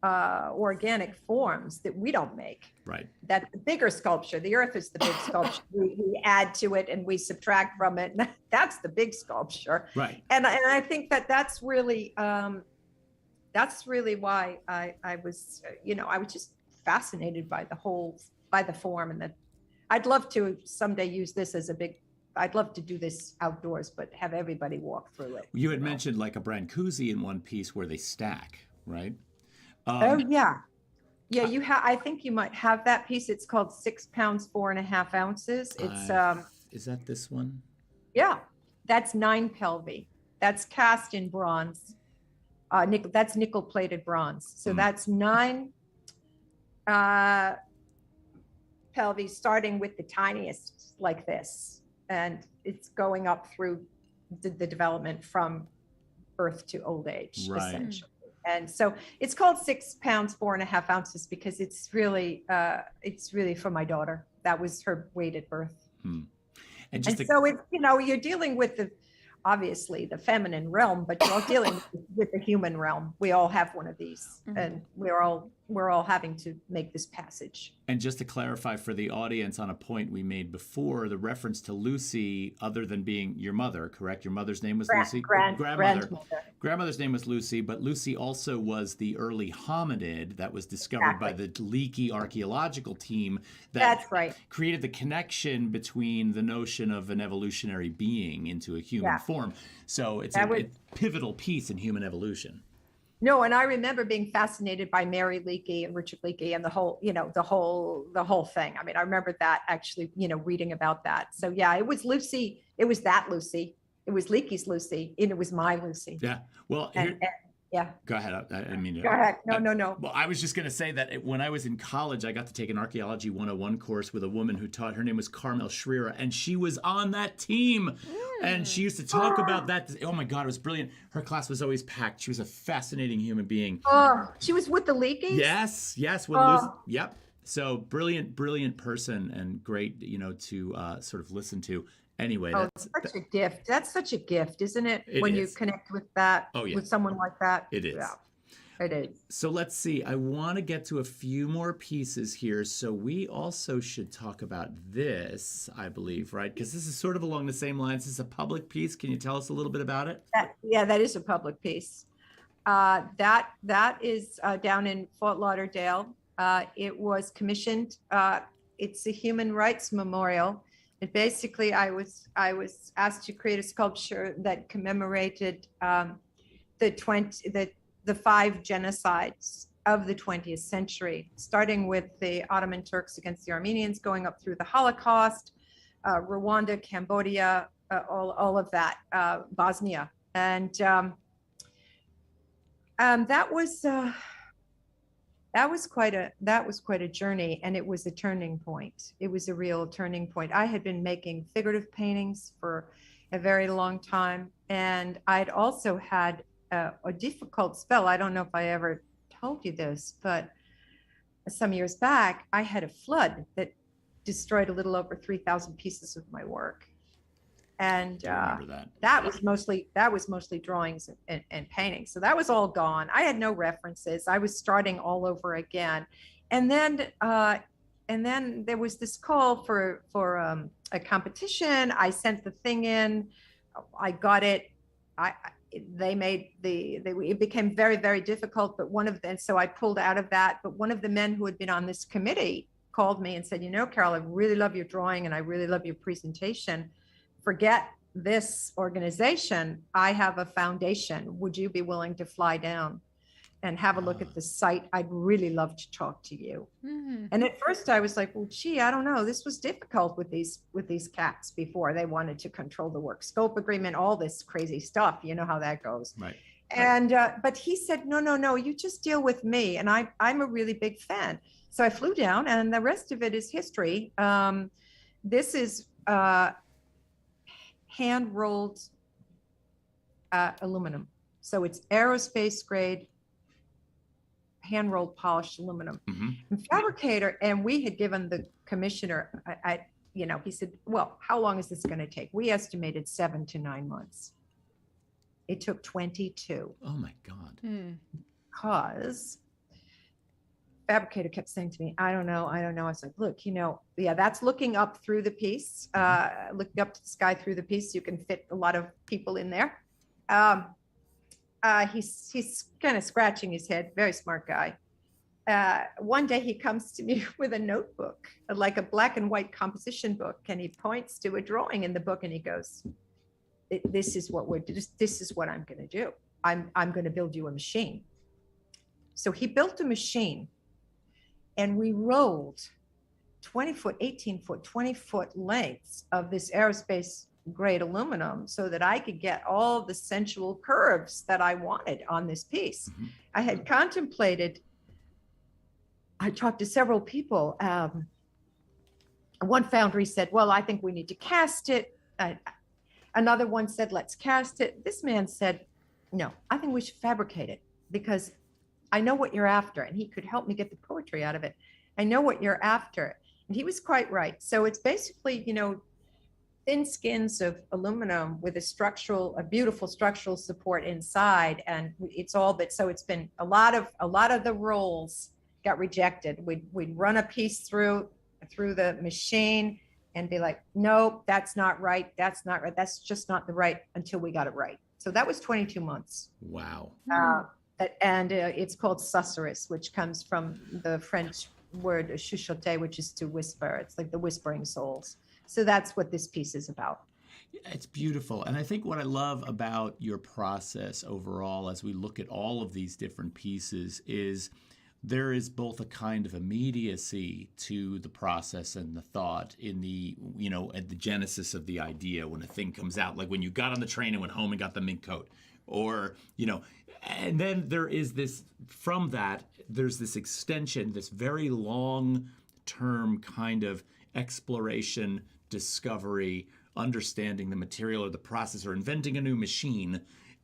organic forms that we don't make. Right. That the bigger sculpture, the earth is the big sculpture. We add to it and we subtract from it. And that's the big sculpture. Right. And I think that's really why I was, I was just fascinated by the form, and that I'd love to someday use this as I'd love to do this outdoors, but have everybody walk through it. You had mentioned like a Brancusi in one piece where they stack, right? Oh yeah. Yeah, I think you might have that piece. It's called 6 pounds, 4.5 ounces. It's is that this one? Yeah, that's 9 pelvi. That's cast in bronze. That's nickel plated bronze. So that's 9 pelvi, starting with the tiniest like this. And it's going up through the development from birth to old age, right. Essentially. And so it's called 6 pounds, 4.5 ounces because it's really for my daughter. That was her weight at birth. And so it's, you're dealing with obviously the feminine realm, but you're dealing with the human realm. We all have one of these, and we're all having to make this passage. And just to clarify for the audience on a point we made before, the reference to Lucy, other than being your mother, correct? Your mother's name was Lucy? Grandmother. Grandmother's name was Lucy, but Lucy also was the early hominid that was discovered by the Leakey archaeological team that created the connection between the notion of an evolutionary being into a human form. So it's a pivotal piece in human evolution. No, and I remember being fascinated by Mary Leakey and Richard Leakey and the whole, the whole thing. I mean, I remember that actually, reading about that. So yeah, it was Lucy. It was that Lucy. It was Leakey's Lucy, and it was my Lucy. Yeah. Well, And yeah, go ahead. I mean, go ahead. No. Well, I was just going to say that when I was in college, I got to take an archaeology 101 course with a woman who taught. Her name was Carmel Schreera, and she was on that team. And she used to talk about that. Oh my God, it was brilliant. Her class was always packed. She was a fascinating human being. Oh, she was with the Leakeys? Yes. Yep. So brilliant person, and great, to sort of listen to. Anyway, that's such a gift. That's such a gift, isn't it? It when is. you connect with that, Oh, yeah. with someone like that. It is. Yeah, it is. So let's see. I want to get to a few more pieces here. So we also should talk about this, I believe, right? Because this is sort of along the same lines. This is a public piece. Can you tell us a little bit about it? That is a public piece. That is down in Fort Lauderdale. It was commissioned. It's a human rights memorial. And basically, I was asked to create a sculpture that commemorated the 5 genocides of the 20th century, starting with the Ottoman Turks against the Armenians, going up through the Holocaust, Rwanda, Cambodia, all of that, Bosnia, and that was quite a journey, and it was a turning point. It was a real turning point. I had been making figurative paintings for a very long time, and I'd also had a difficult spell. I don't know if I ever told you this, but some years back, I had a flood that destroyed a little over 3,000 pieces of my work. And that was mostly drawings and paintings. So that was all gone. I had no references. I was starting all over again. And then there was this call for a competition. I sent the thing in. I got it. It became very, very difficult, but so I pulled out of that. But one of the men who had been on this committee called me and said, Carol, I really love your drawing and I really love your presentation. Forget this organization. I have a foundation. Would you be willing to fly down and have a look at the site? I'd really love to talk to you. Mm-hmm. And at first I was like, well, gee, I don't know. This was difficult with these cats before. They wanted to control the work scope agreement, all this crazy stuff. You know how that goes. Right. And, but he said, no, you just deal with me. And I'm a really big fan. So I flew down, and the rest of it is history. This is, hand-rolled aluminum. So it's aerospace grade, hand-rolled polished aluminum. Mm-hmm. And fabricator, and we had given the commissioner, he said, well, how long is this going to take? We estimated 7 to 9 months. It took 22. Oh my God. Because fabricator kept saying to me, I don't know. I was like, look, that's looking up through the piece, looking up to the sky through the piece. You can fit a lot of people in there. He's kind of scratching his head. Very smart guy. One day he comes to me with a notebook, like a black and white composition book. And he points to a drawing in the book and he goes, this is what I'm going to do. I'm going to build you a machine. So he built a machine. And we rolled 20-foot, 18-foot, 20-foot lengths of this aerospace grade aluminum so that I could get all the sensual curves that I wanted on this piece. Mm-hmm. I had contemplated, I talked to several people. One foundry said, well, I think we need to cast it. Another one said, let's cast it. This man said, no, I think we should fabricate it because I know what you're after. And he could help me get the poetry out of it. I know what you're after. And he was quite right. So it's basically, thin skins of aluminum with a beautiful structural support inside. And it's all but, so it's been a lot of the rolls got rejected. We'd run a piece through the machine and be like, nope, that's not right. That's not right. That's just not the right until we got it right. So that was 22 months. Wow. And it's called susurrus, which comes from the French word chuchoter, which is to whisper. It's like the whispering souls. So that's what this piece is about. It's beautiful. And I think what I love about your process overall, as we look at all of these different pieces, is there is both a kind of immediacy to the process and the thought in the, at the genesis of the idea when a thing comes out, like when you got on the train and went home and got the mink coat, or, and then there is this, from that, there's this extension, this very long term kind of exploration, discovery, understanding the material or the process or inventing a new machine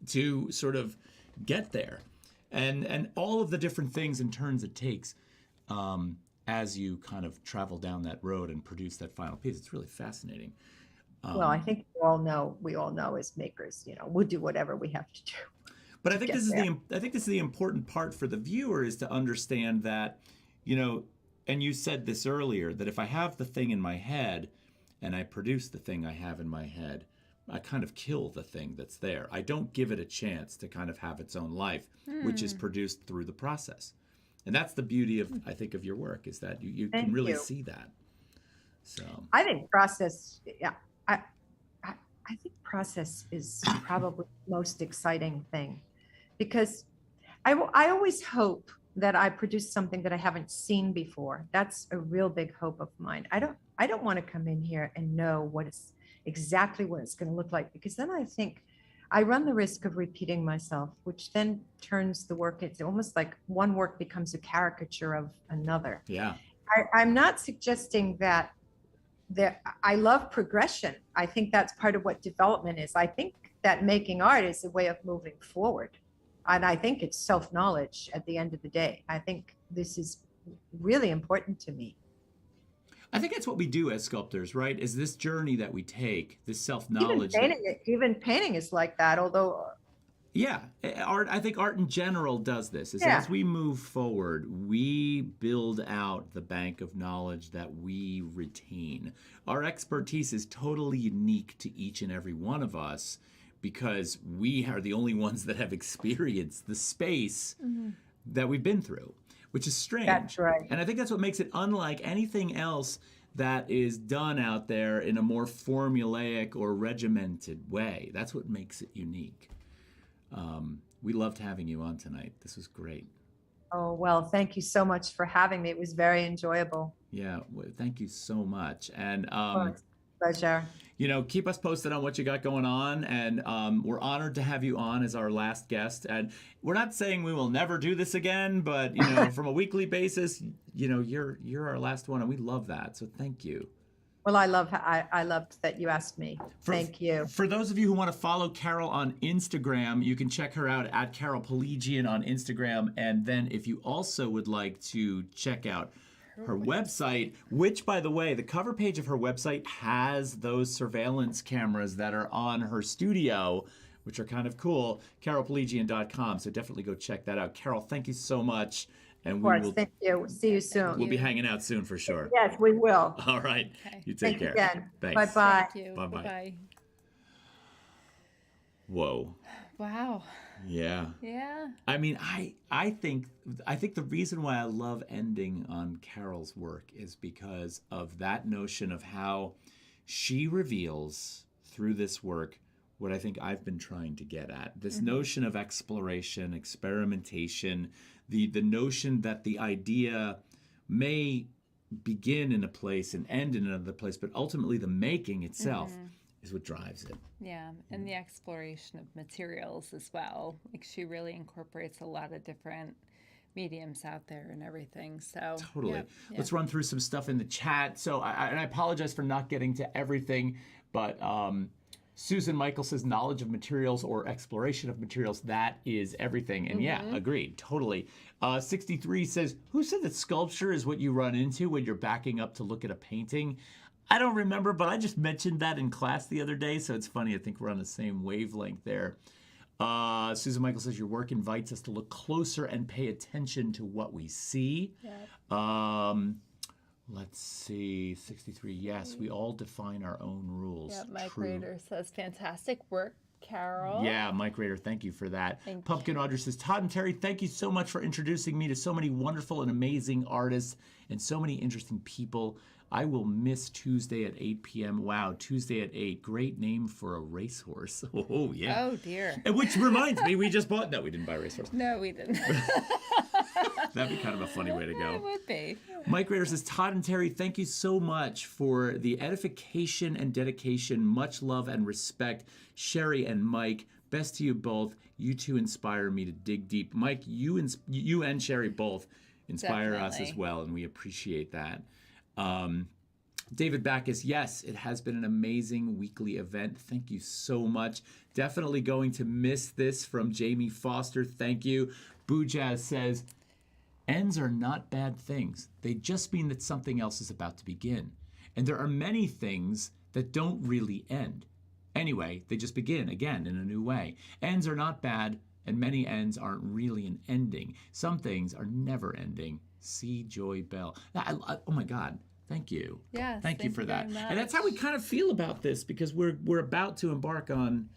to sort of get there. And all of the different things and turns it takes as you kind of travel down that road and produce that final piece. It's really fascinating. Well, I think we all know as makers, we'll do whatever we have to do. But I think this is the important part for the viewer, is to understand that, and you said this earlier, that if I have the thing in my head and I produce the thing I have in my head, I kind of kill the thing that's there. I don't give it a chance to kind of have its own life, which is produced through the process. And that's the beauty of, I think, of your work, is that you can really see that. So I think process, I think process is probably the most exciting thing, because I always hope that I produce something that I haven't seen before. That's a real big hope of mine. I don't want to come in here and know exactly what it's going to look like, because then I think I run the risk of repeating myself, which then turns the work, it's almost like one work becomes a caricature of another. Yeah. I'm not suggesting that I love progression. I think that's part of what development is. I think that making art is a way of moving forward. And I think it's self-knowledge at the end of the day. I think this is really important to me. I think that's what we do as sculptors, right? Is this journey that we take, this self-knowledge. Even painting is like that, although. Yeah, I think art in general does this. As we move forward, we build out the bank of knowledge that we retain. Our expertise is totally unique to each and every one of us, because we are the only ones that have experienced the space that we've been through, which is strange. That's right. And I think that's what makes it unlike anything else that is done out there in a more formulaic or regimented way. That's what makes it unique. We loved having you on tonight. This was great. Oh, well, thank you so much for having me. It was very enjoyable. Yeah, thank you so much. And pleasure. Keep us posted on what you got going on, and we're honored to have you on as our last guest. And we're not saying we will never do this again, but from a weekly basis, you're our last one, and we love that. So thank you. Well, I loved that you asked me. Thank you. For those of you who want to follow Carol on Instagram, you can check her out at Carol Peligian on Instagram. And then if you also would like to check out her website, which, by the way, the cover page of her website has those surveillance cameras that are on her studio, which are kind of cool, carolpeligian.com. So definitely go check that out. Carol, thank you so much. And of course, thank you. See you soon. We'll be hanging out soon for sure. Yes, we will. All right. Okay. You take care. Again. Thanks. Bye-bye. Thank you. Bye-bye. Bye-bye. Whoa. Wow. Yeah. Yeah. I mean, I think the reason why I love ending on Carol's work is because of that notion of how she reveals through this work what I think I've been trying to get at. This notion of exploration, experimentation, the notion that the idea may begin in a place and end in another place, but ultimately the making itself is what drives it. Yeah, and the exploration of materials as well. Like, she really incorporates a lot of different mediums out there and everything. So totally. Yeah. Let's run through some stuff in the chat. So I apologize for not getting to everything, but Susan Michael says knowledge of materials or exploration of materials, that is everything. And yeah, agreed, totally. 63 says, who said that sculpture is what you run into when you're backing up to look at a painting? I don't remember, but I just mentioned that in class the other day, so it's funny. I think we're on the same wavelength there. Susan Michael says, your work invites us to look closer and pay attention to what we see. Yep. Let's see, 63, yes, we all define our own rules. Yeah, my True. creator says, fantastic work, Carol. Yeah, Mike Rader, thank you for that. Thank Pumpkin Audrey says, Todd and Terry, thank you so much for introducing me to so many wonderful and amazing artists and so many interesting people. I will miss Tuesday at 8 p.m. Wow, Tuesday at 8. Great name for a racehorse. Oh, yeah. Oh, dear. And which reminds me, we just bought... No, we didn't buy a racehorse. No, we didn't. That'd be kind of a funny way to go. It would be. Mike Rader says, Todd and Terry, thank you so much for the edification and dedication. Much love and respect. Sherry and Mike, best to you both. You two inspire me to dig deep. Mike, you and Sherry both inspire us as well, and we appreciate that. David Backus, yes, it has been an amazing weekly event. Thank you so much. Definitely going to miss this from Jamie Foster. Thank you. Boo Jazz says, ends are not bad things. They just mean that something else is about to begin. And there are many things that don't really end. Anyway, they just begin again in a new way. Ends are not bad, and many ends aren't really an ending. Some things are never ending. See Joy Bell. Oh my God. Thank you. Yes. Thank you for that. very much. And that's how we kind of feel about this because we're about to embark on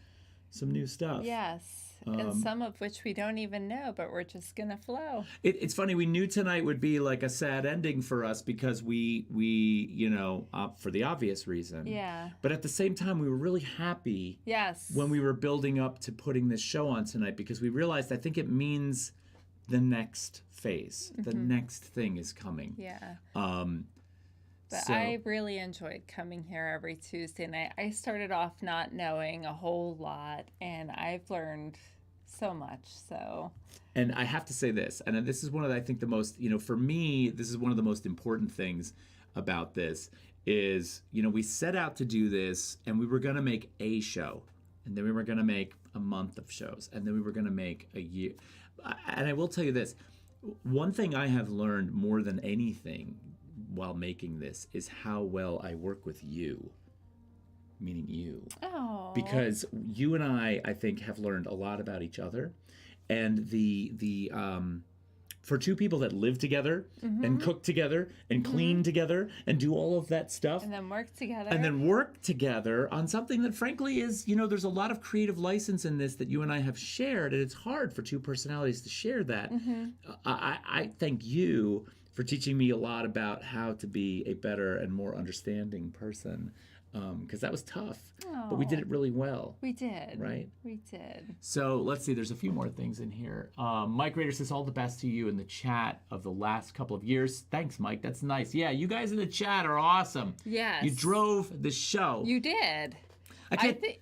some new stuff. Yes. And some of which we don't even know, but we're just going to flow. It's funny. We knew tonight would be like a sad ending for us because we for the obvious reason. Yeah. But at the same time, we were really happy. Yes. When we were building up to putting this show on tonight because we realized I think it means the next phase, the next thing is coming. Yeah. But I really enjoyed coming here every Tuesday night. I started off not knowing a whole lot, and I've learned so much. And I have to say this, and this is one of I think the most, for me, this is one of the most important things about this is, we set out to do this, and we were going to make a show, and then we were going to make a month of shows, and then we were going to make a year. And I will tell you this, one thing I have learned more than anything while making this is how well I work with you, meaning you. Oh. Because you and I think, have learned a lot about each other. And the for two people that live together and cook together and clean together and do all of that stuff. And then work together. And then work together on something that frankly is, there's a lot of creative license in this that you and I have shared. And it's hard for two personalities to share that. I thank you for teaching me a lot about how to be a better and more understanding person, because that was tough, but we did it really well. We did. Right? We did. So let's see, there's a few more things in here. Mike Rader says, all the best to you in the chat of the last couple of years. Thanks, Mike. That's nice. Yeah, you guys in the chat are awesome. Yes. You drove the show. You did. I think,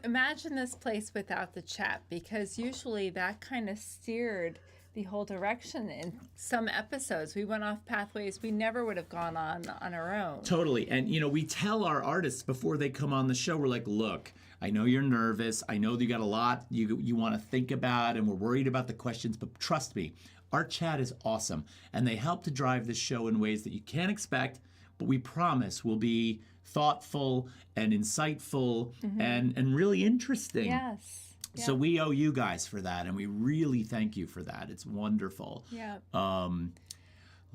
imagine this place without the chat, because usually that kind of steered the whole direction in some episodes. We went off pathways we never would have gone on our own. Totally. And, we tell our artists before they come on the show, we're like, look, I know you're nervous. I know that you got a lot you want to think about, and we're worried about the questions, but trust me, our chat is awesome. And they help to drive this show in ways that you can't expect, but we promise will be thoughtful and insightful and really interesting. Yes. Yeah. So we owe you guys for that, and we really thank you for that. It's wonderful. Yeah.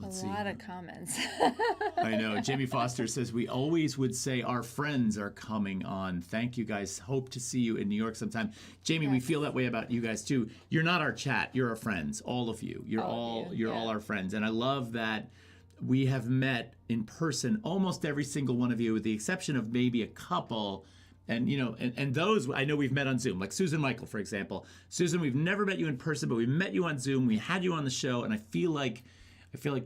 Let's a see. lot of comments. I know. Jamie Foster says, we always would say our friends are coming on. Thank you guys. Hope to see you in New York sometime. Jamie, we feel that way about you guys too. You're not our chat. You're our friends. All of you. You're all our friends. And I love that we have met in person, almost every single one of you, with the exception of maybe a couple. And, and those, I know we've met on Zoom, like Susan Michael, for example. Susan, we've never met you in person, but we met you on Zoom. We had you on the show, and I feel like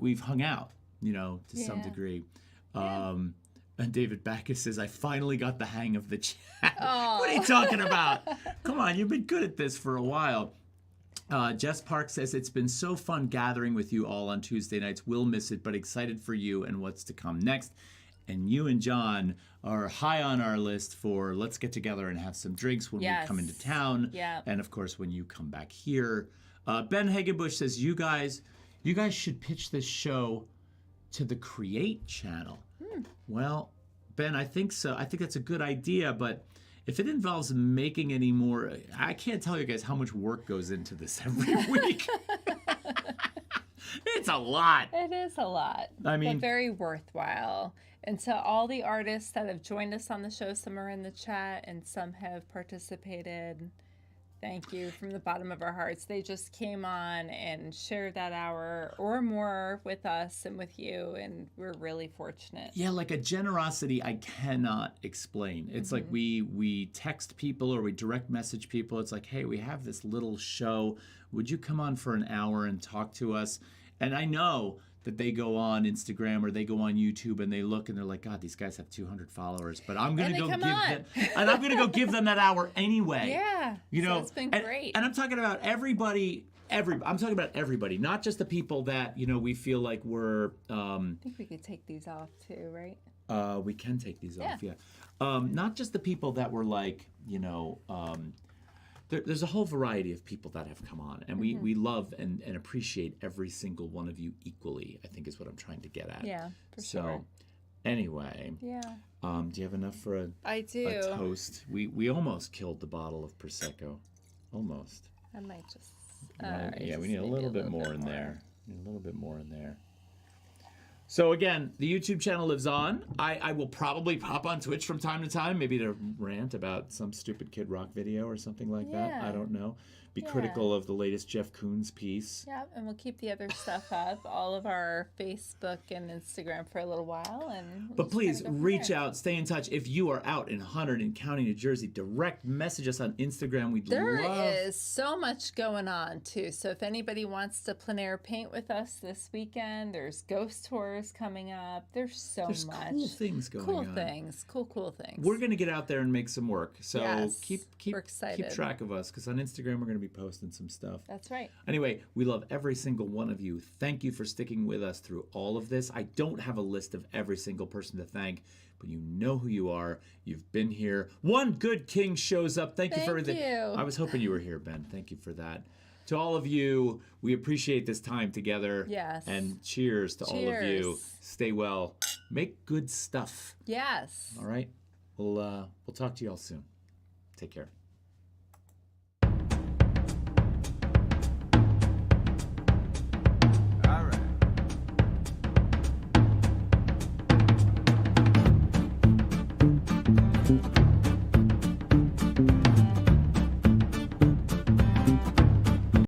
we've hung out, to some degree. And David Backus says, I finally got the hang of the chat. What are you talking about? Come on, you've been good at this for a while. Jess Park says, it's been so fun gathering with you all on Tuesday nights. We'll miss it, but excited for you and what's to come next. And you and John are high on our list for let's get together and have some drinks when we come into town. Yeah. And of course, when you come back here. Ben Hagenbush says, you guys should pitch this show to the Create channel. Well, Ben, I think so. I think that's a good idea, but if it involves making any more, I can't tell you guys how much work goes into this every week. It's a lot. It is a lot. I mean- but very worthwhile. And to all the artists that have joined us on the show, some are in the chat and some have participated. Thank you from the bottom of our hearts. They just came on and shared that hour or more with us and with you, and we're really fortunate. Yeah, like a generosity I cannot explain. It's like we text people or we direct message people. It's like, hey, we have this little show. Would you come on for an hour and talk to us? And I know that they go on Instagram or they go on YouTube and they look and they're like, God, these guys have 200 followers, but I'm gonna go give them, and I'm gonna go give them that hour anyway. Yeah, you know, so it's been great. And I'm talking about everybody. I'm talking about everybody, not just the people that we feel like we're. I think we could take these off too, right? We can take these off, yeah. Not just the people that were like, there's a whole variety of people that have come on, and we love and appreciate every single one of you equally, I think is what I'm trying to get at. Yeah, for sure. So, anyway. Yeah. Do you have enough for a toast? We almost killed the bottle of Prosecco. Almost. I might just... yeah, we need a little bit more in there. Need a little bit more in there. So again, the YouTube channel lives on. I will probably pop on Twitch from time to time, maybe to rant about some stupid Kid Rock video or something like that. I don't know. Be critical of the latest Jeff Koons piece. Yeah, and we'll keep the other stuff up, all of our Facebook and Instagram for a little while. But please reach out, stay in touch. If you are out in Hunterdon County, New Jersey, direct message us on Instagram. There is so much going on too. So if anybody wants to plein air paint with us this weekend, there's ghost tours coming up. There's so much. Cool things going on. Cool things. We're gonna get out there and make some work. So we're excited. Keep track of us, because on Instagram we're gonna be posting some stuff. That's right. Anyway, we love every single one of you. Thank you for sticking with us through all of this. I don't have a list of every single person to thank, but you know who you are. You've been here. One good king shows up. Thank you for everything. I was hoping you were here, Ben. Thank you for that. To all of you, we appreciate this time together. Yes. And cheers to all of you. Stay well. Make good stuff. Yes. All right. We'll talk to you all soon. Take care.